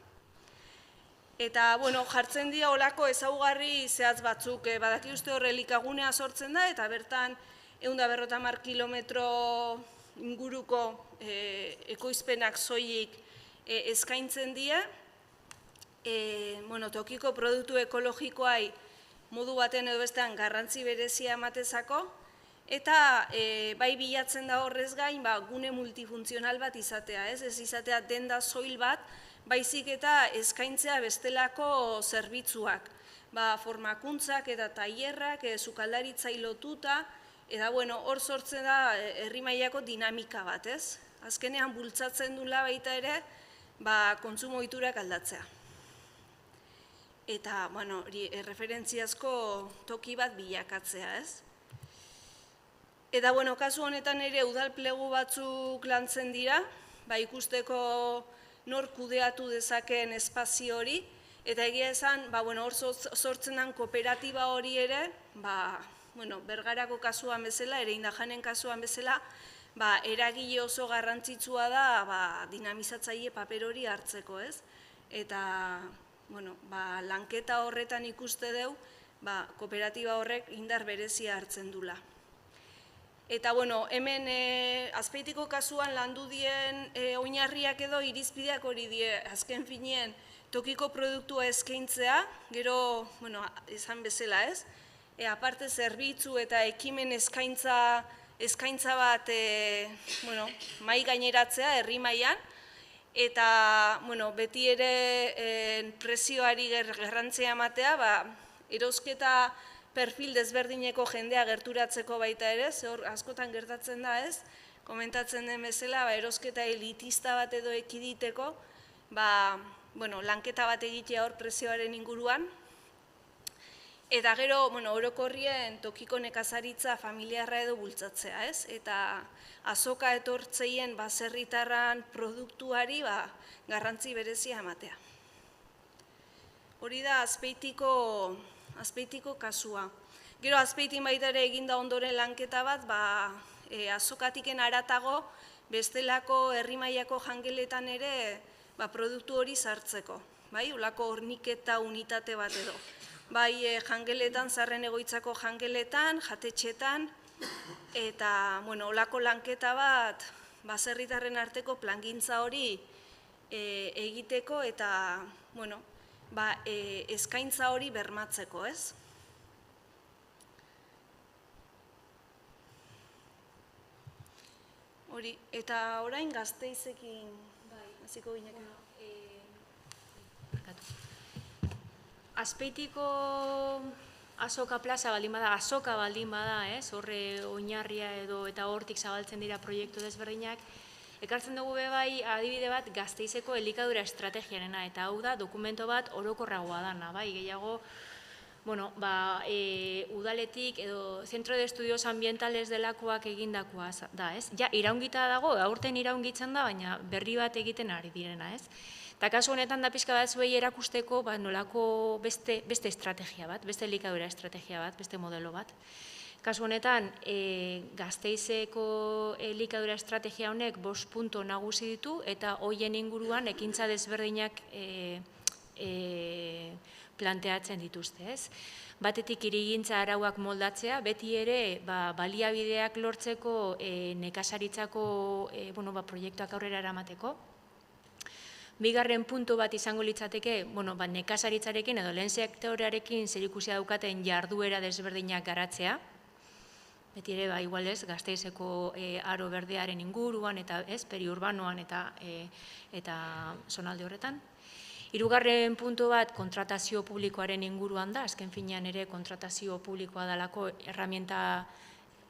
Eta, jartzen dira olako ezaugarri zehatz batzuk, badaki uste hor elikagunea sortzen da, eta bertan 150 kilometro inguruko ekoizpenak soilik eskaintzen dira, tokiko produktu ekologikoai modu baten edo bestean garrantzi berezia ematezako, eta bilatzen da horrez gain gune multifuntzional bat izatea, ez izatea denda soil bat, baizik eta eskaintzea bestelako zerbitzuak, formakuntzak eta tailerrak, sukaldaritzai lotuta, eta hor sortzen da herri mailako dinamika bat, ez? Azkenean bultzatzen duela baita ere, kontsumo ohiturak aldatzea. Eta, referentziazko toki bat bilakatzea, ez? Eta, kasu honetan ere udal plegu batzuk lantzen dira, ikusteko nor kudeatu dezakeen espazio hori, eta egia esan, hor sortzen den kooperatiba hori ere, Bergarako kasuan bezala, ere Indajanen kasuan bezala, eragile oso garrantzitsua da dinamizatzaile paper hori hartzeko, ez? Eta, lanketa horretan ikuste deu, kooperatiba horrek indar berezia hartzen dula. Eta, hemen Azpeitiko kasuan landu dien oinarriak edo irizpideak hori die, azken finien tokiko produktua eskaintzea, gero, esan bezala ez, aparte zerbitzu eta ekimen eskaintza eskaintza bat mai gaineratzea herri mailan, eta beti ere presioari garrantzia ematea, erosketa perfil desberdineko jendea gerturatzeko baita ere, hor askotan gertatzen da ez, komentatzen den bezala, erosketa elitista bat edo ekiditeko, lanketa bat egitea hor presioaren inguruan, eta gero, orokorrien tokiko nekazaritza familiarra edo bultzatzea, ez? Eta azoka etortzeien baserritarran produktuari garrantzi berezia ematea. Hori da Azpeitiko kasua. Gero Azpeitin baita ere eginda ondoren lanketa bat, azokatiken haratago bestelako herri mailako jangeletan ere produktu hori sartzeko. Ulako horniketa unitate bat edo. Jangeletan, zaharren egoitzako jangeletan, jatetxetan, eta olako lanketa bat baserritarren arteko plangintza hori egiteko eta eskaintza hori bermatzeko, ez? Hori, eta orain Gasteizekin hasiko gineke. Azpeitiko azoka plaza baldin bada, azoka baldin bada, horre oinarria edo eta hortik zabaltzen dira proiektu desberdinak, ekartzen dugu bai adibide bat Gasteizeko elikadura estrategiarena, eta hau da dokumento bat orokorragoa dana, gehiago, udaletik edo Centro de Estudios Ambientales delakoak egindakoa da, ez? Ja, iraungita dago, aurten iraungitzen da, baina berri bat egiten ari direna, ez? Eta kasu honetan da pixka bat zuei erakusteko nolako beste estrategia bat, beste elikadura estrategia bat, beste modelo bat. Kasu honetan, Gasteizeko elikadura estrategia honek 5 puntu nagusi ditu eta hoien inguruan ekintza desberdinak planteatzen dituzte, ez? Batetik hirigintza arauak moldatzea, beti ere baliabideak lortzeko nekazaritzako proiektuak aurrera eramateko. Bigarren puntu bat izango litzateke, nekazaritzarekin edo lehen sektorearekin zerikusia daukaten jarduera desberdinak garatzea. Beti ere, igual ez, Gasteizeko aro berdearen inguruan eta ez, periurbanoan eta zonalde horretan. Hirugarren puntu bat kontratazio publikoaren inguruan da, azken finean ere kontratazio publikoa dalako erramienta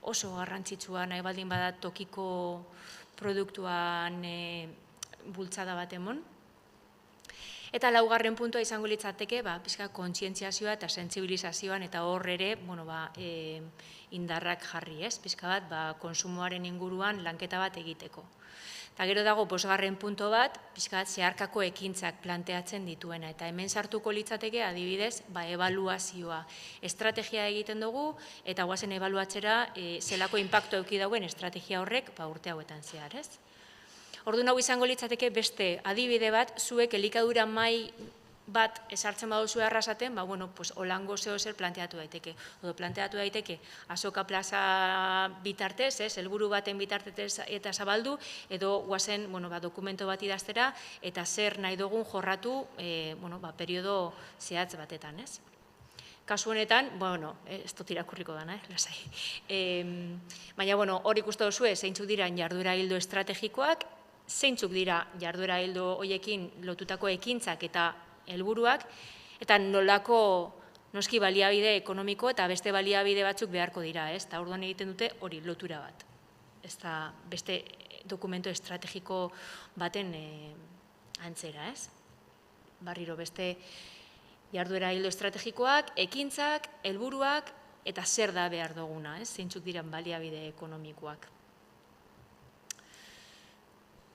oso garrantzitsua nahi baldin bada tokiko produktuan bultzada bat emon. Eta laugarren puntua izango litzateke, pixka kontzientziazioa eta sentsibilizazioan eta hor ere, indarrak jarri, ez? Pixka bat, konsumoaren inguruan lanketa bat egiteko. Eta gero dago, 5. puntu bat, pixka bat, zeharkako ekintzak planteatzen dituena. Eta hemen sartuko litzateke, adibidez, ebaluazioa. Estrategia egiten dugu, eta guazen ebaluatzera zelako inpaktu eduki dauen estrategia horrek urte hauetan zehar, ez? Orduan hau izango litzateke beste adibide bat, zuek elikadura mai bat esartzen baduzu arrasaten, holango zer planteatu daiteke. Odo planteatu daiteke azoka plaza bitartez, helburu baten bitartez eta zabaldu, edo guazen dokumento bat idaztera, eta zer nahi dugun jorratu periodo zehatz batetan, ez? Kasu honetan, ez dut irakurriko dana, lasai. Baina, hor ikusten duzue, zeintzuk dira jarduera ildo estrategikoak, zeintzuk dira jarduera ildo horiekin lotutako ekintzak eta helburuak, eta nolako noski baliabide ekonomiko eta beste baliabide batzuk beharko dira, ez? Eta orduan egiten dute hori lotura bat. Ez da beste dokumento estrategiko baten antzera, ez? Barriro beste jarduera ildo estrategikoak, ekintzak, helburuak eta zer da behar duguna, ez? Zeintzuk diren baliabide ekonomikoak.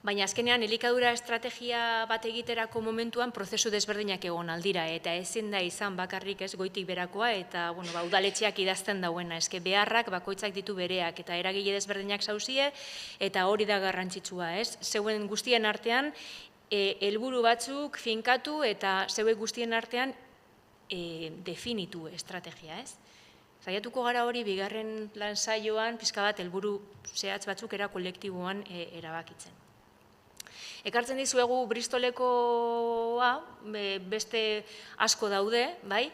Baina azkenean elikadura estrategia bat egiterako momentuan prozesu desberdinak egon aldira eta ezin da izan bakarrik ez goitik berakoa eta udaletxeak idazten dauena, eske beharrak bakoitzak ditu bereak eta eragile desberdinak zauzie eta hori da garrantzitsua, ez? Zeuen guztien artean helburu batzuk finkatu eta zeuen guztien artean definitu estrategia, ez? Saiatuko gara hori bigarren lan saioan pixka bat helburu zehatz batzuk era kolektiboan erabakitzen. Ekartzen dizuegu Bristolekoa, beste asko daude, bai?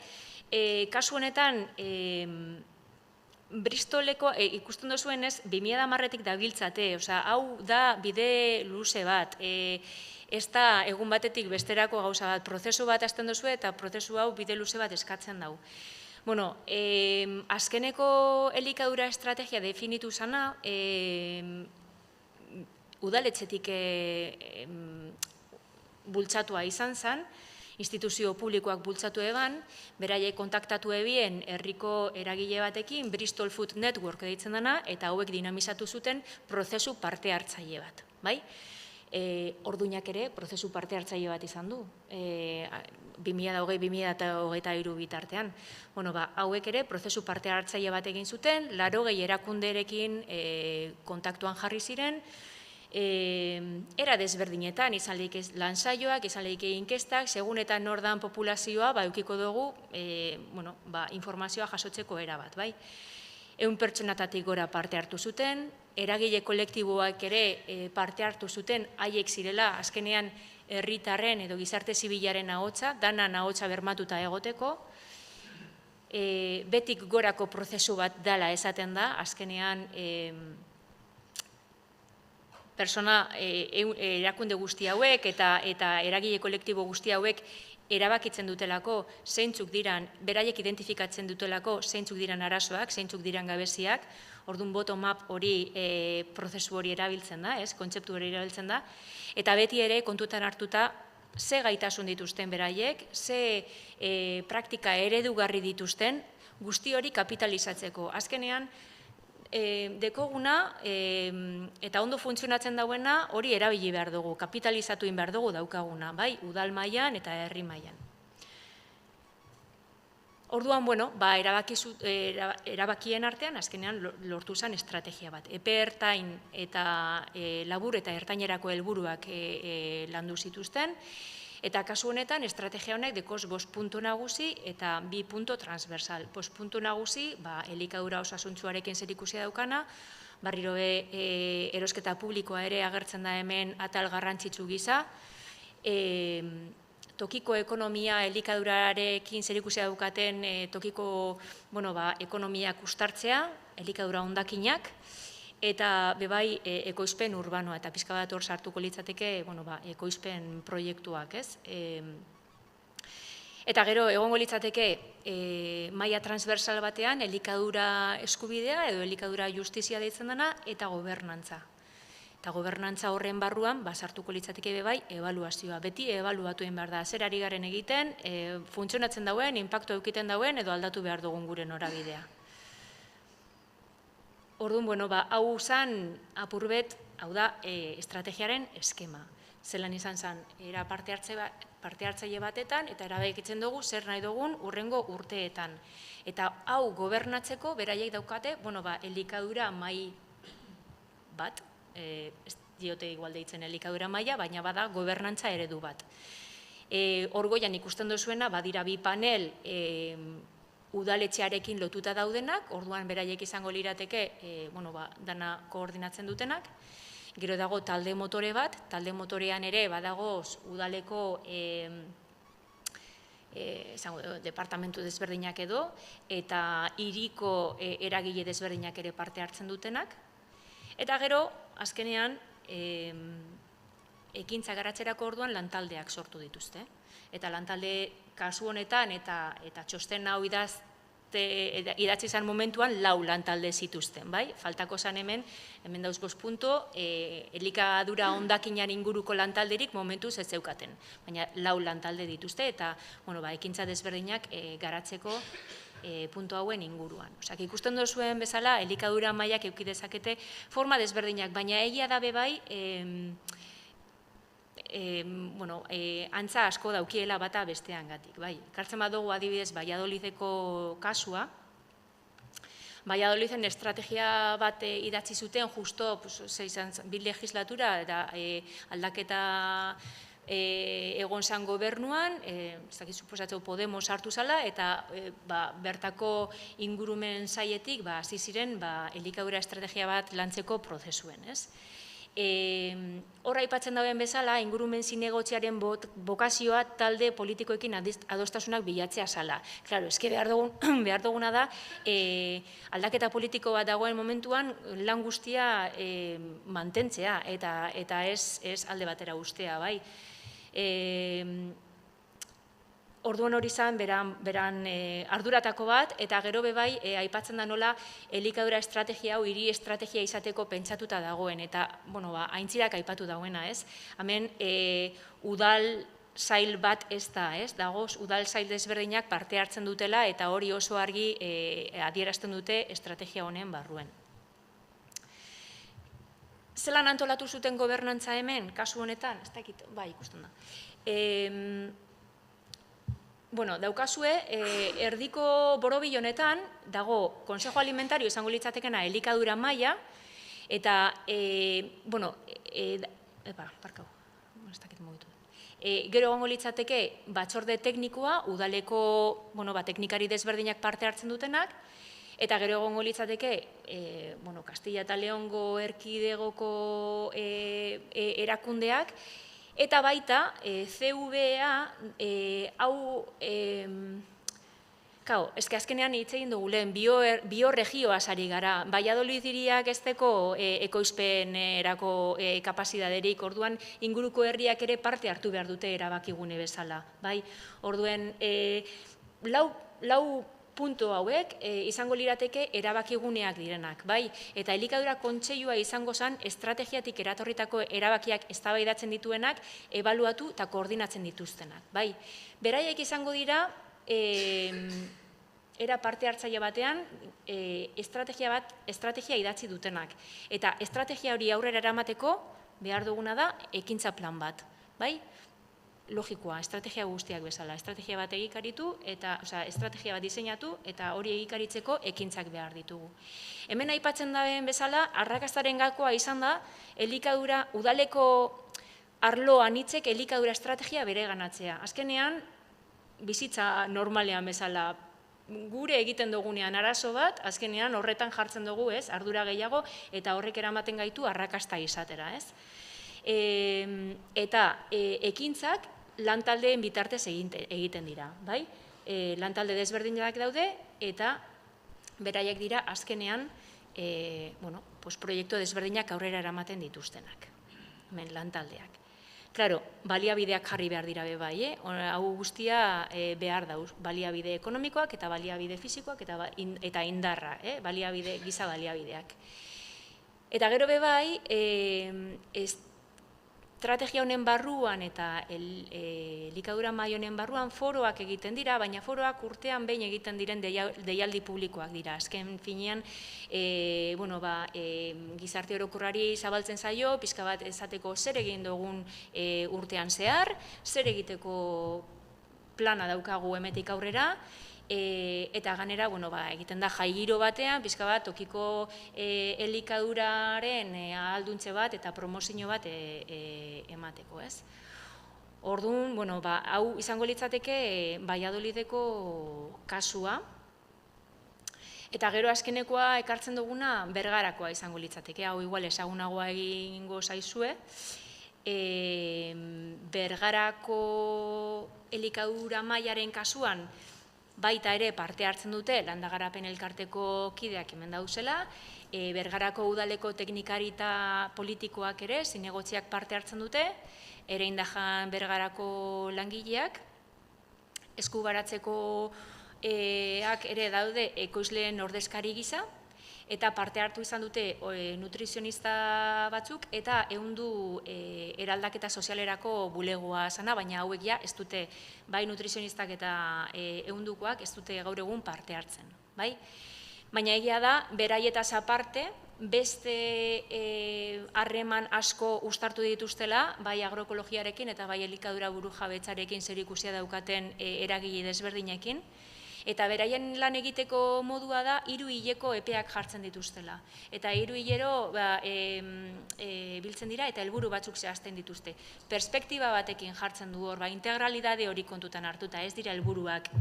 Kasu honetan, Bristoleko, ikusten duzuen ez, 2010-etik dabiltzate, hau da bide luze bat, ez da egun batetik besterako gauza bat, prozesu bat hasten duzu eta prozesu hau bide luze bat eskatzen dau. Bueno, azkeneko elikadura estrategia definitu zana, udaletxetik bultzatua izan zen, instituzio publikoak bultzatu eban, beraiek kontaktatu ebien herriko eragile batekin, Bristol Food Network deitzen dena, eta hauek dinamizatu zuten prozesu parte hartzaile bat, bai? Orduñak ere prozesu parte hartzaile bat izan du, 2020-2023 bitartean. Hauek ere prozesu parte hartzaile bat egin zuten, 80 erakunderekin kontaktuan jarri ziren, era desberdinetan, izan lehik lansaioak, izan lehik inkestak, segun eta nordan populazioa eukiko dugu informazioa jasotzeko era bat, bai? 100 pertsonatatik gora parte hartu zuten, eragile kolektiboak ere parte hartu zuten, haiek zirela, azkenean herritarren edo gizarte zibilaren ahotsa, danan ahotsa bermatuta egoteko, betik gorako prozesu bat dela esaten da, azkenean erakunde guzti hauek eta eragile kolektibo guzti hauek erabakitzen dutelako zeintzuk diran, beraiek identifikatzen dutelako zeintzuk diran arazoak, zeintzuk diran gabeziak, orduan bottom-up hori prozesu hori erabiltzen da, kontzeptu hori erabiltzen da, eta beti ere kontutan hartuta ze gaitasun dituzten beraiek, ze praktika eredugarri dituzten, guzti hori kapitalizatzeko. Azkenean, dekoguna eta ondo funtzionatzen dauena hori erabili behar dugu, kapitalizatu egin behar dugu daukaguna, bai, udal mailan eta herri mailan. Orduan, erabakien artean, azkenean lortu zen estrategia bat. Epe ertain eta labur eta ertainerako helburuak landu zituzten, eta kasu honetan, estrategia honek dekoz 5 puntu nagusi eta 2 puntu transversal. 5 puntu nagusi, elikadura osasuntsuarekin zerikusia daukana, barriro erosketa publikoa ere agertzen da hemen atal garrantzitsu gisa, tokiko ekonomia elikadurarekin zerikusia daukaten tokiko ekonomiak ustartzea, elikadura hondakinak, eta bebai ekoizpen urbanoa, eta pixka bat hor sartuko litzateke ekoizpen proiektuak, ez? Eta gero, egongo litzateke maila transversal batean elikadura eskubidea edo elikadura justizia deitzen dena eta gobernantza. Eta gobernantza horren barruan, sartuko litzateke bebai, ebaluazioa. Beti ebaluatu egin behar da, zer ari garen egiten, funtzionatzen dauen, inpaktu eukiten dauen, edo aldatu behar dugun gure norabidea. Orduan, hau zen apurbet, hau da, estrategiaren eskema. Zelan izan zen, era parte hartzaile batetan, eta erabakitzen dugu zer nahi dugun urrengo urteetan. Eta hau gobernatzeko, beraiek daukate, elikadura mai bat, ez diote igual deitzen elikadura maila, baina bada gobernantza eredu bat. Orgoian ikusten duzuena, badira 2 panel udaletxearekin lotuta daudenak, orduan beraiek izango lirateke, dana koordinatzen dutenak. Gero dago talde motore bat, talde motorean ere badagoz udaleko departamentu desberdinak edo, eta hiriko eragile desberdinak ere parte hartzen dutenak. Eta gero, azkenean, ekintza garatzerako orduan lantaldeak sortu dituzte. Eta lantalde kasu honetan eta txosten hau idatzi zen momentuan 4 lantalde zituzten, bai? Faltako zen hemen dauz 5 puntu, elikadura hondakinan inguruko lantalderik momentuz ez zeukaten. Baina 4 lantalde dituzte eta ekintza desberdinak garatzeko puntu hauen inguruan. Osak, ikusten duzuen bezala, elikadura mailak eduki dezakete forma desberdinak, baina egia da bebai, antza asko daukiela bata bestean gatik. Kartzen badugu adibidez Valladolideko kasua, Valladoliden estrategia bat idatzi zuten justo 2 legislatura eta aldaketa egon zan gobernuan, ez dakit suposatzeu Podemos hartu zala, eta bertako ingurumen saietik hasi ziren elikadura estrategia bat lantzeko prozesuen, ez? Hor aipatzen dauen bezala, ingurumen zinegotziaren bokazioa talde politikoekin adostasunak bilatzea zala. Claro, eske behar duguna da, aldaketa politiko bat dagoen momentuan lan guztia mantentzea eta ez alde batera ustea, bai. Orduan hori zen, beran arduratako bat, eta gero bebai, aipatzen da nola, elikadura estrategia hau, hiri estrategia izateko pentsatuta dagoen, eta, aintzirak aipatu dagoena, ez? Hemen, udal zail bat ez da, ez? Dagoz, udal zail desberdinak parte hartzen dutela, eta hori oso argi adierazten dute estrategia honen barruen. Zelan antolatu zuten gobernantza hemen, kasu honetan? Ez dakit, bai, ikusten da. Daukazue, erdiko borobil honetan, dago Consejo Alimentario izango litzatekena elikadura maila, eta, gero egongo litzateke batzorde teknikoa, udaleko teknikari desberdinak parte hartzen dutenak, eta gero egongo litzateke Castilla eta Leongo erkidegoko erakundeak, eta baita, CVA, hau, eske azkenean hitz egin dugu lehen, bioregioaz ari gara, Valladolid hiriak ezteko ekoizpenerako kapazitaterik, orduan inguruko herriak ere parte hartu behar dute erabakigune bezala, bai? Orduan, lau punto hauek izango lirateke erabakiguneak direnak, bai? Eta elikadura kontseilua izango zen estrategiatik eratorritako erabakiak eztabaidatzen dituenak, ebaluatu eta koordinatzen dituztenak, bai? Beraiek izango dira, era parte hartzaile batean, estrategia idatzi dutenak. Eta estrategia hori aurrera eramateko behar duguna da ekintza plan bat, bai? Logikoa, estrategia guztiak bezala, estrategia bat egikaritu, estrategia bat diseinatu, eta hori egikaritzeko ekintzak behar ditugu. Hemen aipatzen daben bezala, arrakastaren gakoa izan da, elikadura, udaleko arlo anitzek elikadura estrategia bere ganatzea. Azkenean, bizitza normalean bezala, gure egiten dugunean arazo bat, azkenean horretan jartzen dugu, ez, ardura gehiago, eta horrek eramaten gaitu arrakasta izatera, ez. Eta ekintzak, lantaldeen bitartez egiten dira, bai? Lantalde desberdinak daude, eta beraiek dira azkenean proiektu desberdinak aurrera eramaten dituztenak, hemen lantaldeak. Claro, baliabideak jarri behar dira bai, hau guztia behar dauz, baliabide ekonomikoak eta baliabide fisikoak eta indarra, giza baliabideak. Eta gero bai, estrategia honen barruan eta elikadura mahai honen barruan foroak egiten dira, baina foroak urtean behin egiten diren deialdi publikoak dira. Azken finean, gizarte orokorrari zabaltzen zaio, pixka bat esateko zer egin dugun urtean zehar, zer egiteko plana daukagu hemetik aurrera, eta ganera, egiten da jai giro batean, pixka bat, tokiko elikaduraren ahalduntze bat eta promozio bat emateko, ez? Orduan, hau izango litzateke Valladolideko kasua, eta gero azkenekoa ekartzen duguna Bergarakoa izango litzateke, hau igual ezagunagoa egingo zaizue, Bergarako elikadura mailaren kasuan, baita ere parte hartzen dute Landagarapen elkarteko kideak hemen dauzela, Bergarako udaleko teknikari eta politikoak ere, zinegotziak parte hartzen dute, ere indajan Bergarako langileak, eskubaratzeko ere daude ekoizleen ordezkari gisa, eta parte hartu izan dute nutrizionista batzuk, eta ehundu eraldaketa sozialerako bulegoa zana, baina hauek ja ez dute, bai nutrizionistak eta ehundukoak ez dute gaur egun parte hartzen, bai? Baina egia da, beraietaz aparte, beste harreman asko uztartu dituztela, bai agroekologiarekin eta bai elikadura burujabetzarekin zerikusia daukaten eragile desberdinekin, eta beraien lan egiteko modua da 3 hileko epeak jartzen dituztela. Eta 3 hilero biltzen dira eta helburu batzuk zehazten dituzte. Perspektiba batekin jartzen du hor, integralidade hori kontutan hartuta, ez dira helburuak.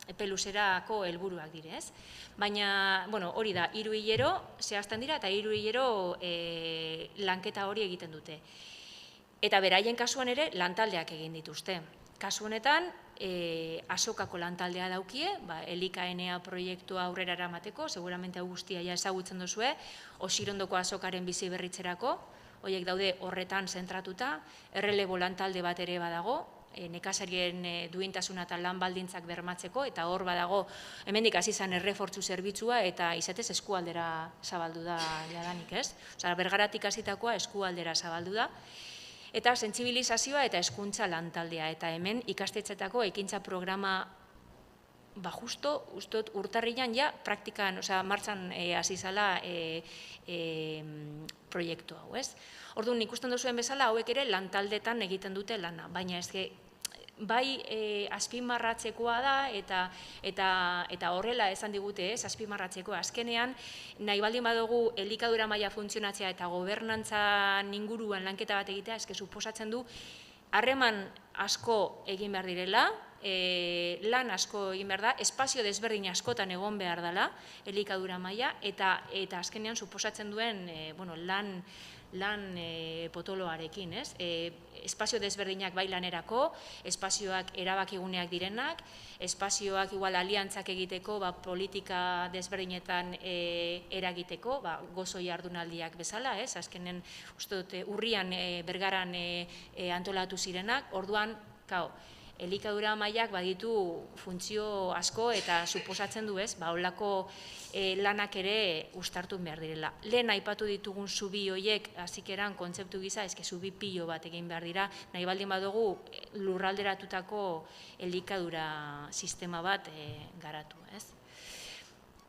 epe luzerako helburuak dire, ez? Baina, bueno, hori da, 3 hilero zehazten dira eta 3 hilero lanketa hori egiten dute. Eta beraien kasuan ere lantaldeak egin dituzte. Kasu honetan, azokako lantaldea daukie, elikaenea proiektua aurrera eramateko, seguramente hau guztia ja ezagutzen duzue, Osirondoko azokaren bizi berritzerako, horiek daude horretan zentratuta, errelebo lantalde bat ere badago, nekazarien duintasuna eta lan baldintzak bermatzeko, eta hor badago, hemendik hasi izan errefortzu zerbitzua, eta izatez eskualdera zabaldu da jadanik, ez? Osea, Bergaratik hasitakoa eskualdera zabaldu da, eta sentsibilizazioa eta hezkuntza lantaldea, eta hemen ikastetxeetako ekintza programa justo, ustot, urtarrilan ja praktikan, osea, martxan hasi zala proiektu hau, ez? Orduan, ikusten duzuen bezala, hauek ere lantaldetan egiten dute lana, baina ez bai azpimarratzekoa da eta horrela esan digute, ez, azpimarratzekoa. Azkenean, nahi baldin badugu elikadura maila funtzionatzea eta gobernantzan inguruan lanketa bat egitea, eske suposatzen du harreman asko egin behar direla, lan asko egin behar da, espazio desberdin askotan egon behar dela elikadura maila, eta azkenean suposatzen duen lan potoloarekin, ez? Espazio desberdinak bai lanerako, espazioak erabakiguneak direnak, espazioak igual aliantzak egiteko, politika desberdinetan eragiteko, gozo jardunaldiak bezala, ez? Azkenen, uste dute, urrian Bergaran antolatu zirenak, orduan, elikadura mailak baditu funtzio asko eta suposatzen du, ez, holako lanak ere uztartu behar direla. Lehen aipatu ditugun zubi horiek hasikeran kontzeptu gisa, eske zubi pilo bat egin behar dira, nahi baldin badugu lurralderatutako elikadura sistema bat garatu, ez?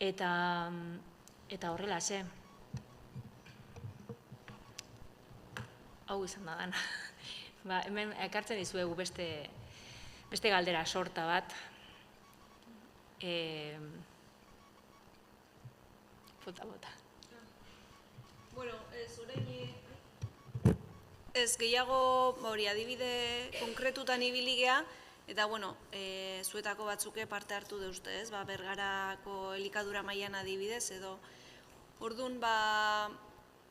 Eta horrela, ze? Hau izan da dana. Hemen ekartzen dizuegu beste galdera sorta bat. Bota. Bueno, ez gehiago hori adibide konkretutan ibili gea, eta bueno, zuetako batzuke parte hartu deuzte, ez? Bergarako elikadura mailan adibidez, edo orduan,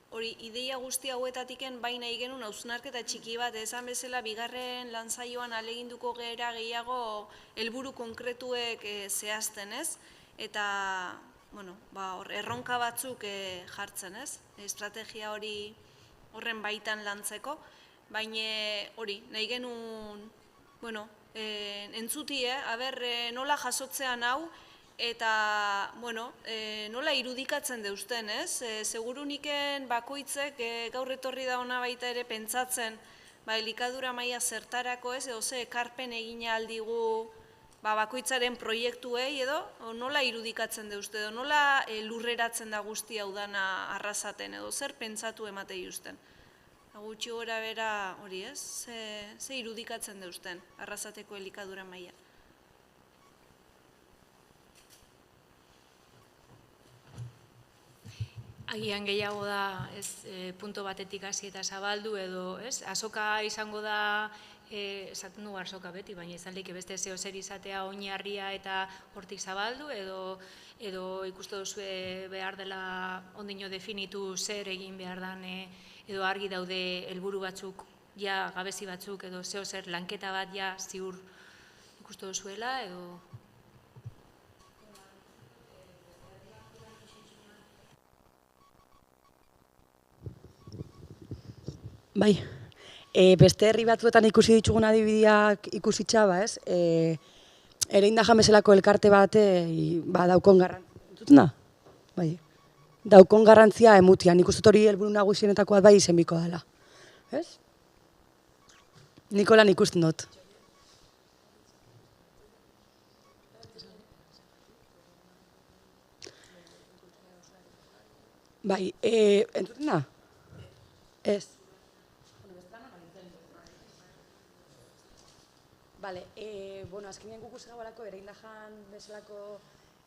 hori, ideia guzti hauetatiken baina igenun hausnarketa txiki bat, esan bezala, bigarren lanzaioan aleginduko gera gehiago helburu konkretuek zehazten, ez? Eta, bueno, erronka batzuk jartzen, ez? Estrategia hori horren baitan lantzeko, baina hori, nahi genuen, bueno, entzutie, nola jasotzean hau, eta, bueno, nola irudikatzen deuzten, ez? Seguruniken bakoitzek gaur etorri da ona baita ere pentsatzen elikadura maila zertarako, ez? Edo ze ekarpen egina aldigu bakoitzaren proiektuei, edo nola irudikatzen deuzte, edo nola lurreratzen da guzti hau dana arrasaten, edo zer pentsatu ematei usten. Gutxi gora bera hori, ez? Ze irudikatzen deuzten arrasateko elikadura maila. Agian gehiago da, punto batetik hasi eta zabaldu edo, ez? Azoka izango da, esaten dugu azoka beti, baina izandik beste zeo zer izatea oinarria eta hortik zabaldu, edo ikuste duzu behar dela ondino definitu zer egin behar dan, edo argi daude helburu batzuk, ja gabezi batzuk, edo zeo zer lanketa bat ja ziur ikuste duzuela, edo... Bai, beste herri batzuetan ikusi ditugun adibideak ikusitza, ez? Ereinda Jameselako elkarte bat daukon garrantzia. Bai. Daukon garrantzia emutian. Nik uste hori helburu nagusienetako bat bai izenbiko dela. Ez? Nikolan ikusten dut. Bai, entzuten da? Ez. Bale, azkenean guk uste gaualako Ereindajan bezalako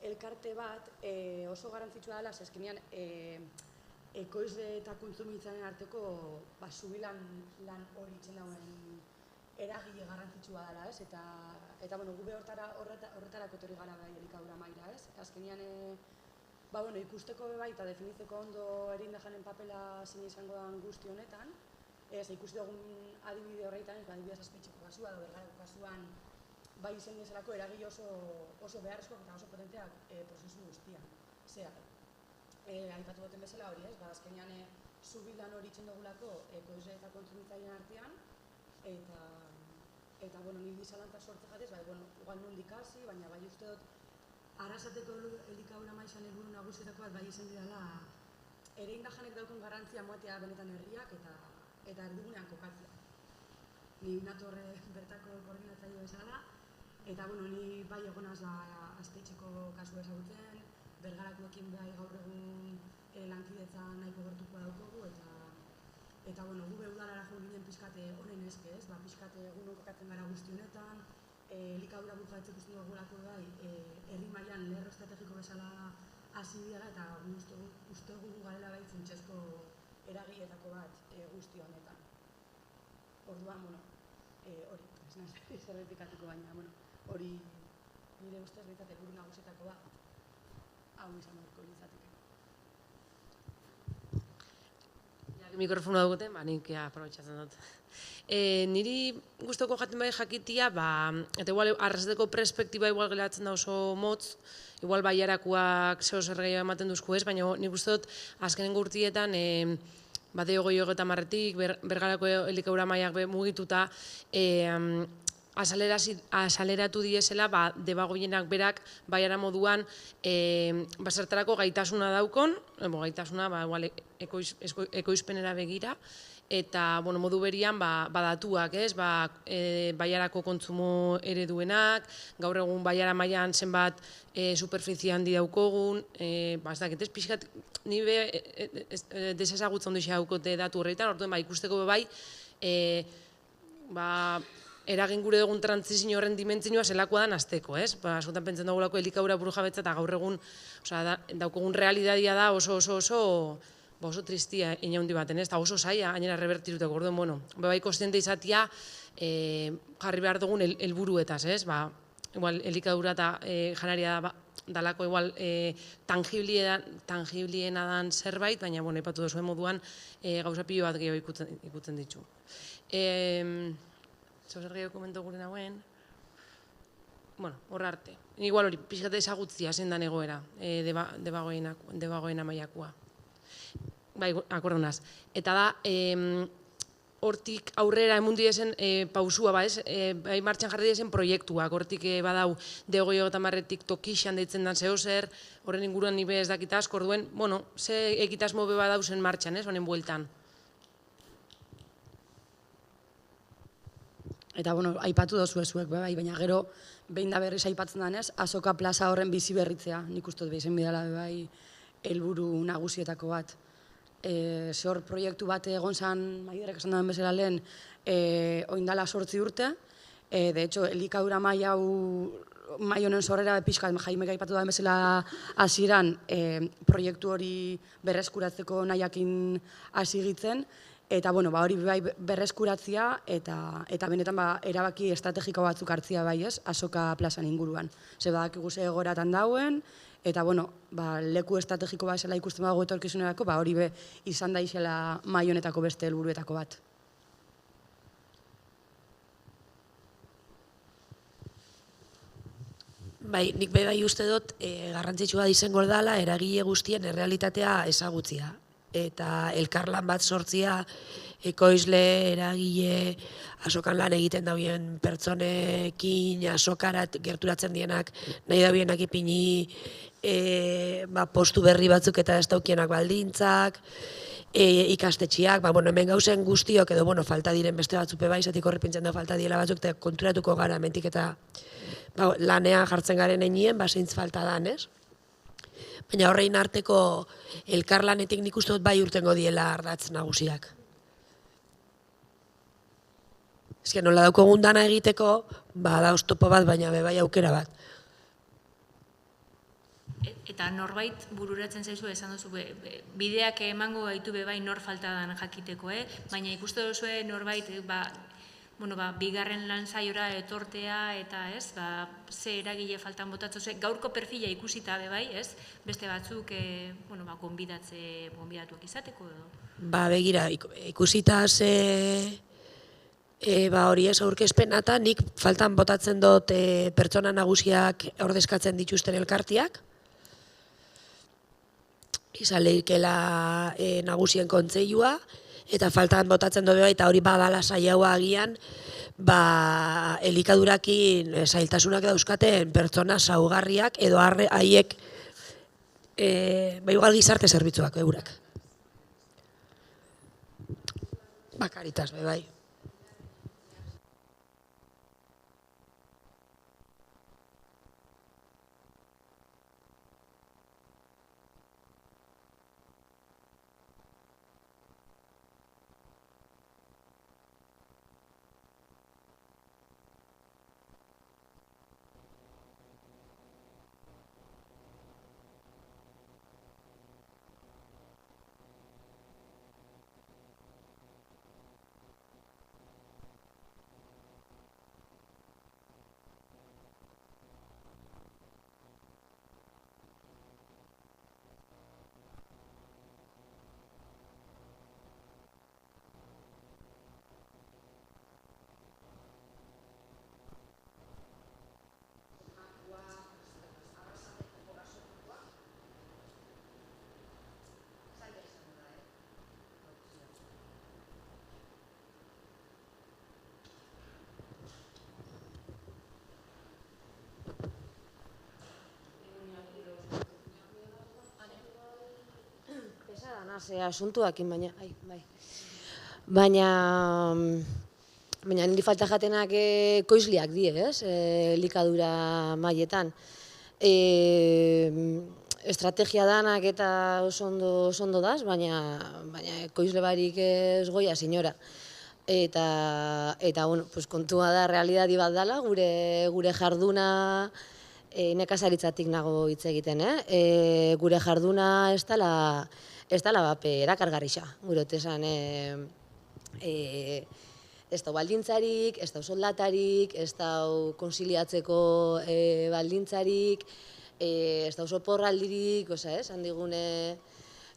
elkarte bat oso garrantzitsua dela, azkenean ekoizle eta kontsumitzaren arteko zubilan lan hori itzen dauen eragile garrantzitsua dela, ez? Eta bueno, gube horretarako etorri gara bai elikadura mahaira, ez? Azkenean, ikusteko bai eta definitzeko ondo erindajanen papela zein izango den guzti honetan, ikusi dugun adibide horreitan, adibidez Azpeitxeko kasua, edo Bergarako kasuan, bai izan diezelako eragile oso beharrezkoak eta oso potenteak prozesu guztian. Zehar, aipatu duten bezala hori, ez? Azkenean, zubilan hori itxen dugulako ekoizle eta kontsumitzaileen artean, eta niri zalantzak sortze jatez, igual nondik hasi, baina bai uste dut Arrasateko elikadura mahaizan helburu nagusietako bat bai izan didala ereindajanek daukun garrantzia moatea benetan herriak eta erdigunean kokatzea. Ni nator bertako koordinatzaile bezala, eta ni bai egonaz Azpeitxeko kasua ezagutzen, Bergarakoekin bai gaur egun lankidetza nahiko gertukoa daukagu, eta gube udalara jo ginen pixkate honen eske, ez? Pixkate egunon kokatzen gara guzti honetan, elikadura bukatzeko uste dugulako bai, herri mailan lerro estrategiko bezala hasi dira eta uste dugu garela bai funtsezko eragiletako bat guzti honetan. Orduan, hori, ez naiz errepikatuko baina, hori nire ustez behintzat helburu nagusietako bat, hau izan beharko litzateke. Mikrofonoa duguten, nik aprobetxatzen dut. Niri guztoko jaten bai jakitia, eta igual Arrasateko perspektiba igual gelatzen da oso motz, igual baiarakoak zeo zer gehiago ematen duzku ez, baina nik uste dut azkenengo urtietan bateo goio eta marretik, Bergarako elikadura mahaiak mugituta, azaleratu diesela Debagoienak berak baiara moduan zertarako gaitasuna daukon, gaitasuna ekoizpenera begira, eta modu berian datuak, ez? Baiarako kontsumo ereduenak, gaur egun baiara mailan zenbat superfizie handi daukogun, ez dakit ez, pixkat, nire desezagutza ondo xaukote datu horretan, orduan ikusteko bai, eragin gure dugun trantzizio horren dimentzinua zelakoa da nazteko, ez? Askotan pentsen dugulako elikadura burujabetza eta gaur egun daukogun realidadia da oso tristia inaundi baten, ez? Eta oso zaila, gainera rebertiruteko, orduan, bai kontziente izatea jarri behar dugun helburuetaz, ez? Igual elikadura eta janaria dalako igual tangibliena dan zerbait, baina, ipatu duzuen moduan gauza pilo bat gehiago ikutzen ditu. Zer gehiago komento gure nagoen, horra arte. Igual hori, pixkate ezagutzia zein dan egoera, Debagoiena mailakoa. Bai, akordunaz. Eta da, hortik aurrera emundi esen pausua, bai martxan jarri dezen proiektuak, hortik badau Debagoiena marretik tokixan deitzen dan zeo zer, horren inguruan nibe ez dakita asko, orduen, ze ekitasmo beba dauzen martxan, ez, honen bueltan. Eta, aipatu dozu ezuek, baina gero, behin da berriz aipatzen denez, Azoka plaza horren bizi berritzea, nik uste dut behizen bidala bai helburu nagusietako bat. Zehor proiektu bat egon zan, Maiderrek esan duen bezala lehen, oindala 8 urte, de hecho, elikadura maila honen sorrera pixkat, Jaimek aipatu duen bezala hasieran proiektu hori berreskuratzeko nahiakin hasi gitzen, eta hori bai berreskuratzea eta benetan erabaki estrategiko batzuk hartzia bai ez, Azoka plazan inguruan. Ze badakigu ze egoratan dauen, eta leku estrategiko bat zela ikusten badago etorkizunerako, hori izan daizela mahai honetako beste helburuetako bat. Bai, nik bai uste dut garrantzitsua izango dela eragile guztien errealitatea ezagutzia. Eta elkarlan bat sortzia, ekoizle, eragile, azokan lan egiten dauen pertsonekin, azokarat gerturatzen dienak, nahi dauenak ipini, postu berri batzuk eta ez daukienak baldintzak, ikastetxiak, hemen gauzen guztiok edo falta diren beste batzupe bai, zatik horrepintzen da falta diela batzuk, eta konturatuko gara mentik eta lanean jartzen garen einien, zeintz falta dan, ez? Baina horrein arteko elkarlanetik nik uste dut bai urtengo diela ardatz nagusiak. Ez que nola daukogun dana egiteko, da oztopo bat, baina bai aukera bat. Eta norbait bururatzen zaizu esan duzu, bideak emango gaitu bai nor falta dan jakiteko, baina ikuste duzu norbait, bigarren lan saiora etortea eta ze eragile faltan botatzu, gaurko perfila ikusita bai, beste batzuk gonbidatuak izateko edo? Begira, ikusita hori aurkezpena eta nik faltan botatzen dut pertsona nagusiak ordezkatzen dituzten elkartiak. Izan lehikela nagusien kontseilua, eta faltan botatzen dut eta hori badala saiaua agian, elikadurakin zailtasunak dauzkaten pertsona saugarriak edo haiek igual gizarte zerbitzuak eurak. Bakaritas, bai. Asuntuakin, baina niri falta jatenak koizliak die, elikadura mailetan. Estrategia danak eta oso ondo daz, baina koizle barik ez goia senyora. Eta kontua da, realidadi bat dela, gure jarduna nekazaritzatik nago hitz egiten, gure jarduna ez dela erakargarrixa, gure otesan ez da baldintzarik, ez da soldatarik, ez da konsiliatzeko baldintzarik, ez da oso porraldirik, handigune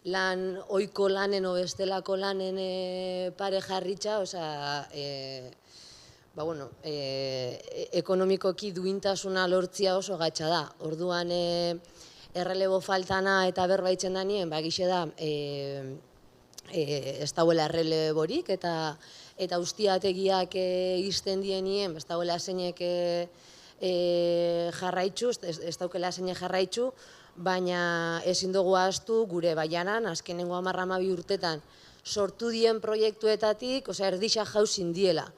lan, oiko lanen o bestelako lanen pare jarritxa, ekonomikoki duintasuna lortzia oso gatsa da. Orduan, errelebo faltana eta berbaitzen da nien, gixe da, ez dauela erreleborik, eta ustiategiak izten dienien, ez dauela zeinek jarraitzu, ez daukela zeinek jarraitzu, baina ezin dugu ahaztu gure baianan, azkenengo 10-12 urtetan, sortu dien proiektuetatik, erdixa jauzin diela,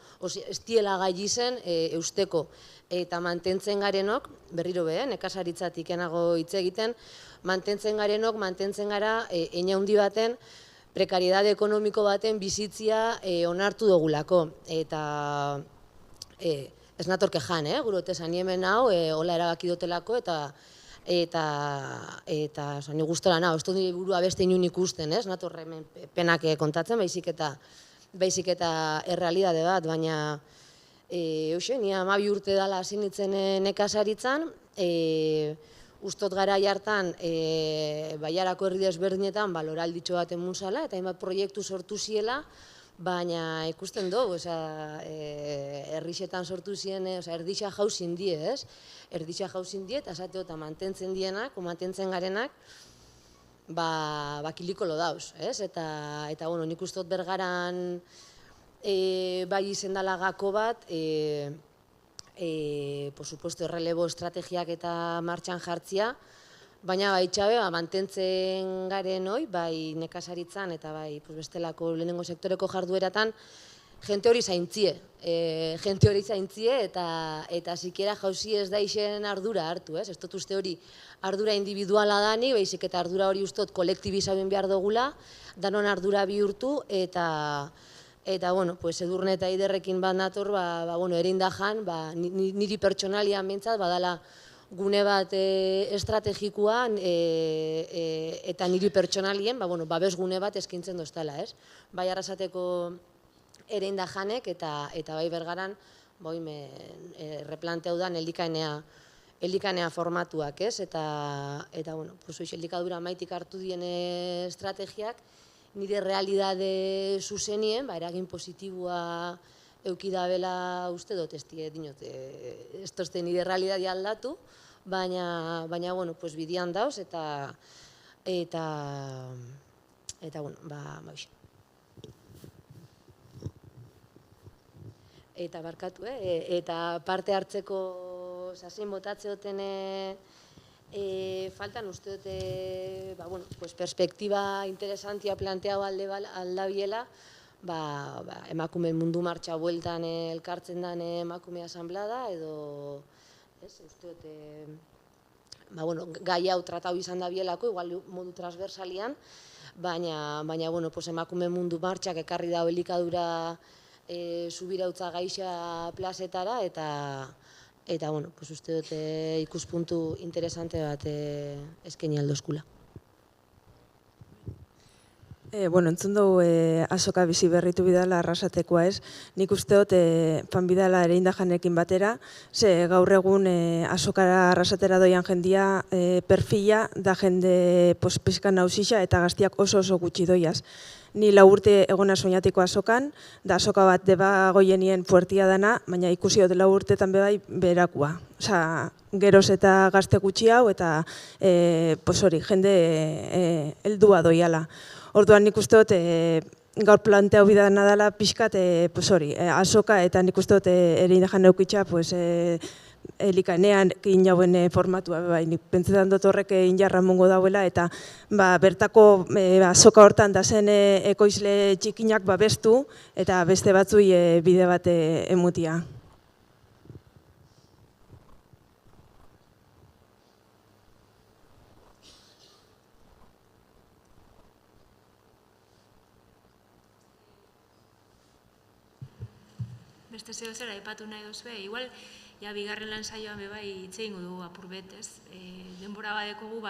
ez diela gai izen eusteko. Eta mantentzen garenok, berriro nekazaritzatik enago hitz egiten, mantentzen gara eine handi baten, prekaridade ekonomiko baten bizitzia onartu dugulako. Eta ez natorke jan, gure otesan hemen hau, hola erabaki dotelako, eta ni gustora nago, ez dut nire burua beste inun ikusten, ez natorre penak kontatzen, baizik eta errealidade bat, baina ni 12 urte dela hasi nintzen nekazaritzan, ustot gara jartan Baiarako herri desberdinetan loralditxo bat emunzala, eta hainbat proiektu sortu ziela, baina ikusten dugu, herrixetan sortu ziren, erdixa jauzin die, ez? Erdixa jauzin die, eta esateo eta mantentzen dienak, mantentzen garenak, kilikolo dauz, ez? Eta, nik ustot bergaran bai izendala gako bat, por supuesto, errelebo estrategiak eta martxan jartzia, baina baitxabe, mantentzen garen hoi, bai nekazaritzan eta bai bestelako lehenengo sektoreko jardueratan, jente hori zaintzie, eta zikera jauzi ez da isen ardura hartu, ez dut uste hori ardura individuala dani, baizik eta ardura hori ustot kolektibizabin behar dugula, danon ardura bihurtu, eta edurne eta iderrekin bat nator, erindajan, niri pertsonalian bintzat, badala gune bat estrategikoan eta niri pertsonalien, babes gune bat eskintzen doztala, ez? Bai arrasateko erein da janek, eta bai Bergaran, replanteau dan elikaenea formatuak, ez? Eta bueno, elikadura maitik hartu dien estrategiak, nire realidade zuzenien, eragin positibua eukidabela uste dut, ez dinot, ez tozte nire realidadia aldatu, baina, bueno, bidian dauz, eta, bueno, hoxe. Eta barkatu, eta parte hartzeko zein botatzeoten faltan uste dute perspektiba interesantia planteau aldabiela, emakume mundu martxa bueltan elkartzen den emakume asanblada, edo uste dute gai hau tratau izan da bielako, igual modu transversalian, baina emakume mundu martxak ekarri dau elikadura subirautza gaixa plazetara, eta uste dute ikuspuntu interesante bat eskaini aldozkula. Entzun dugu azoka bizi berritu bidala arrasatekoa ez. Nik uste dut fan bidala ere indajanekin batera, ze gaur egun azokara arrasatera doian jendia perfila da jende pizkan nausixa eta gaztiak oso gutxi doiaz. Ni 4 urte egona soinatiko azokan, da azoka bat deba goienien fuertia dana, baina ikusi dut 4 urtetan bebai berakua. Osa, geroz eta gazte gutxi hau eta jende heldua doiala. Orduan nik uste dut gaur planteau bidana dela pixkat azoka eta nik uste dut ere indajan eukitza elikaenean inauen formatua. Nik pentsetan dut horrek injarra mungo dauela eta bertako azoka hortan da zen ekoizle txikinak babestu eta beste batzui bide bat emutia. Beste zeo zera aipatu nahi duzue, igual, bigarren lan saioan bebai hitz egingo dugu apurbet, ez? Denbora badekogu,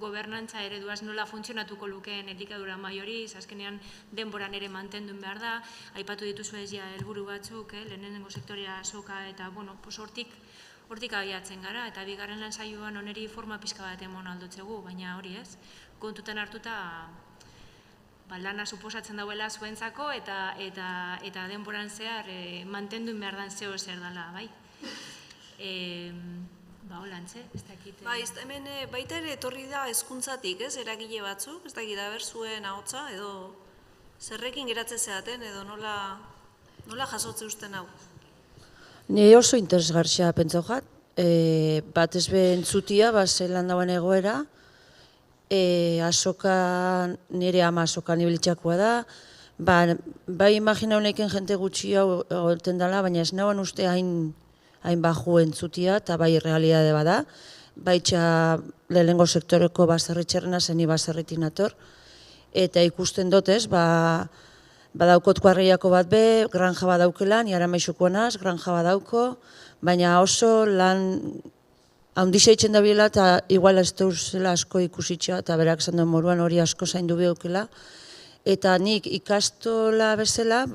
gobernantza ereduaz nola funtzionatuko lukeen elikadura maiori, azkenean denboran ere mantendun behar da, aipatu dituzu ez helburu batzuk, lehenengo sektorea azoka, eta, hortik abiatzen gara, eta bigarren lan saioan oneri forma pixka bat emon aldotzegu, baina hori ez, kontutan hartuta, lana suposatzen dauela zuentzako eta denboran zehar mantendun behar dan zeo zer dela, bai? Holantze, ez dakit. Hemen baita ere etorri da hezkuntzatik, ez, eragile batzuk, ez dakit aber zuen ahotsa, edo zerrekin geratzen zeaten, edo nola jasotze usten hau? Ni oso interesgarria pentsau jat, bat ez entzutia, zelan dauen egoera, azoka, nire ama azoka nibiltxakoa da, bai imagina honekin jente gutxi hau egoten dela, baina ez nagoen uste hain baju entzutia, eta bai realidade bada, baitxa lehenengo sektoreko baserritxerrena zeni baserritik nator, eta ikusten dotez, badaukot kuarriako bat be, granja badaukela, ni ara maixuko naz, granja badauko, baina oso lan handixa itxen da biela eta igual ez zela asko ikusitxa eta berak zan duen moruan hori asko zaindu behaukela. Eta nik ikastola bezala,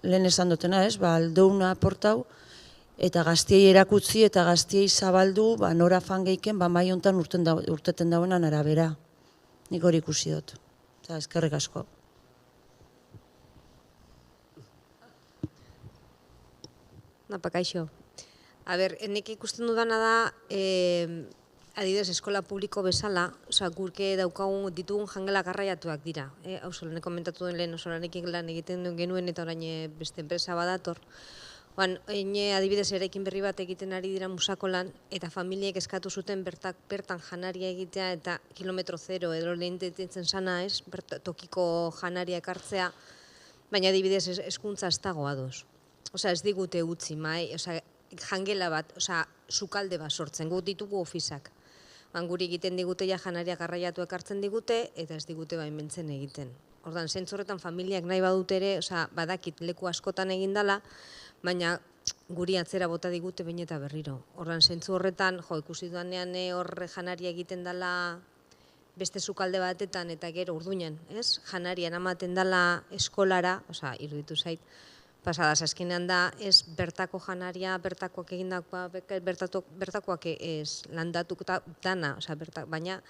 lehen esan dutena ez, aldouna aportau eta gaztiei erakutzi eta gaztiei zabaldu nora fangeiken mai hontan urteten dauenan arabera. Nik hori ikusi dut. Eta eskerrik asko. Napakaixo. Nik ikusten dudana da, adidez, eskola publiko bezala, gurke daukagun ditugun jangela garraiatuak dira. Hauzolenek komentatu den lehen, hauzolenekin lan egiten duen genuen eta orain beste enpresa badator. Adibidez, eraikin berri bat egiten ari dira musako lan, eta familiek eskatu zuten bertan janaria egitea eta kilometro zero edo lehen detentzen sana ez, tokiko janaria ekartzea, baina adibidez hezkuntza ez dago ados. Ez digute utzi, jangela bat, sukalde bat sortzen, gut ditugu ofizak. Guri egiten digute janaria garraiatu ekartzen digute, eta ez digute baimentzen egiten. Ordan, zentzorretan familiak nahi badut ere, badakit leku askotan egin dela, baina guri atzera bota digute behin eta berriro. Ordan, zentzu horretan, ikusi duanean horre janaria egiten dela beste sukalde batetan eta gero Urduñan, ez? Janarian ematen dela eskolara, osea, iruditu zait, pasadas azkenean da, ez bertako janaria, bertakoak egindakoa, bertakoak ez landatuk dana, osea, baina,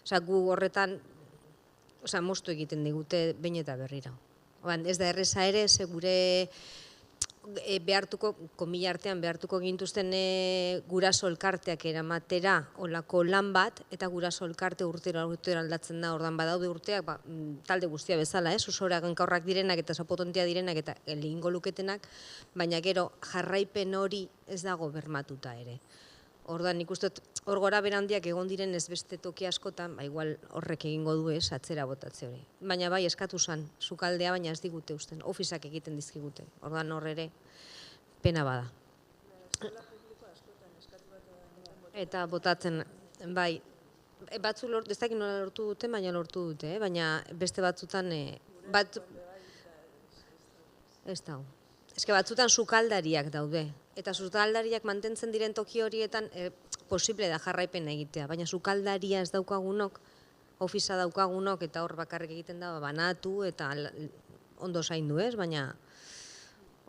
osea, gu horretan, osea, moztu egiten digute behin eta berriro. Ez da erreza ere, ze gure behartuko, komila artean behartuko gintuzten guraso elkarteak eramatera olako lan bat, eta guraso elkarte urtero aldatzen da, ordan badaude urteak, talde guztia bezala, osora gankaurrak direnak eta zapotontia direnak eta egingo luketenak, baina gero jarraipen hori ez dago bermatuta ere. Ordan nik uste hor gora berandiak egon diren ez beste toki askotan, igual horrek egingo du ez, atzera botatze hori. Baina bai, eskatu zan, sukaldea, baina ez digute usten, ofisak egiten dizkigute. Ordan hor ere, pena bada. Eta botatzen, bai, batzu ez dakit nola lortu dute, baina lortu dute, baina beste batzutan, ez da. Ez que batzutan sukaldariak daude, eta sukaldariak mantentzen diren toki horietan posible da jarraipen egitea, baina sukaldaria ez daukagunok, ofisa daukagunok, eta hor bakarrik egiten da banatu eta ondo zaindu ez, baina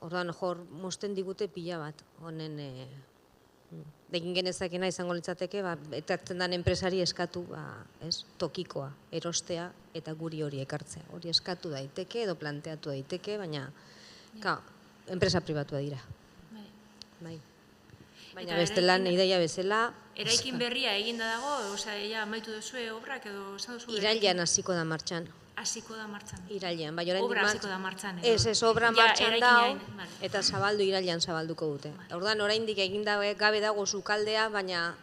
ordan hor mosten digute pila bat, honen egin genezakena izango litzateke, etartzen den enpresari eskatu tokikoa, erostea eta guri hori ekartzea. Hori eskatu daiteke edo planteatu daiteke, baina enpresa pribatua dira. Baina bestelan ideia bezala... Eraikin berria eginda dago, osea, ella amaitu duzue obrak edo esan duzu? Irailean hasiko da martxan. Hasiko da martxan? Irailean, obra hasiko da martxan. Ez, obra martxan dao, eta zabaldu irailean zabalduko dute. Ordan oraindik eginda gabe dago sukaldea, baina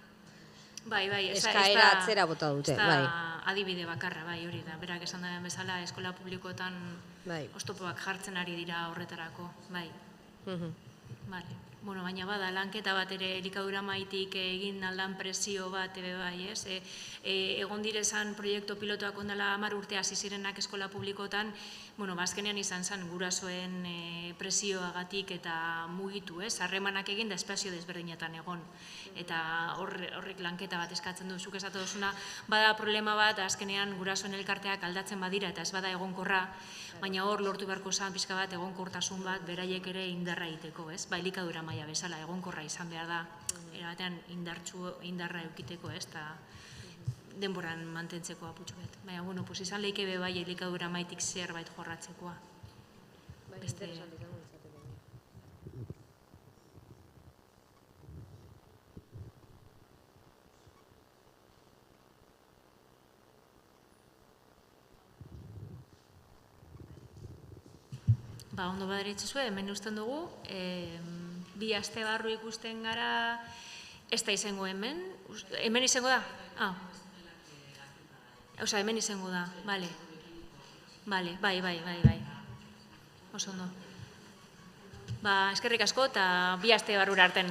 eskaera atzera bota dute. Ez da adibide bakarra, hori da. Berak esan daren bezala, eskola publikoetan oztopoak jartzen ari dira horretarako. Bueno, baina bada, lanketa bat ere elikadura maitik egin aldan presio bat ebe bai, ez? Egon direzan proiektu pilotoak ondala 10 urte hasi zirenak eskola publikotan, bueno, azkenean izan zen gurasoen presioagatik eta mugitu, ez? Harremanak egin da espazio desberdinetan egon. Eta horrek lanketa bat eskatzen du, zuk esatu duzuna, bada problema bat, azkenean gurasoen elkarteak aldatzen badira eta ez bada egonkorra, baina hor lortu beharko zen pixka bat egonkortasun bat beraiek ere indarra egiteko, ez? Elikadura maila bezala egonkorra izan behar da, erabatean indarra eukiteko, ez? Eta denboran mantentzeko aputxo bet. Baina, bueno, izan lehike be bai elikadura maitik zerbait jorratzekoa. Beste... Ondo badaritzu hemen usten dugu, 2 aste barru ikusten gara, ez da izango hemen izango da? Osa, hemen izango da, bale. Bai. Oso ondo. Eskerrik asko eta 2 aste barrura arten.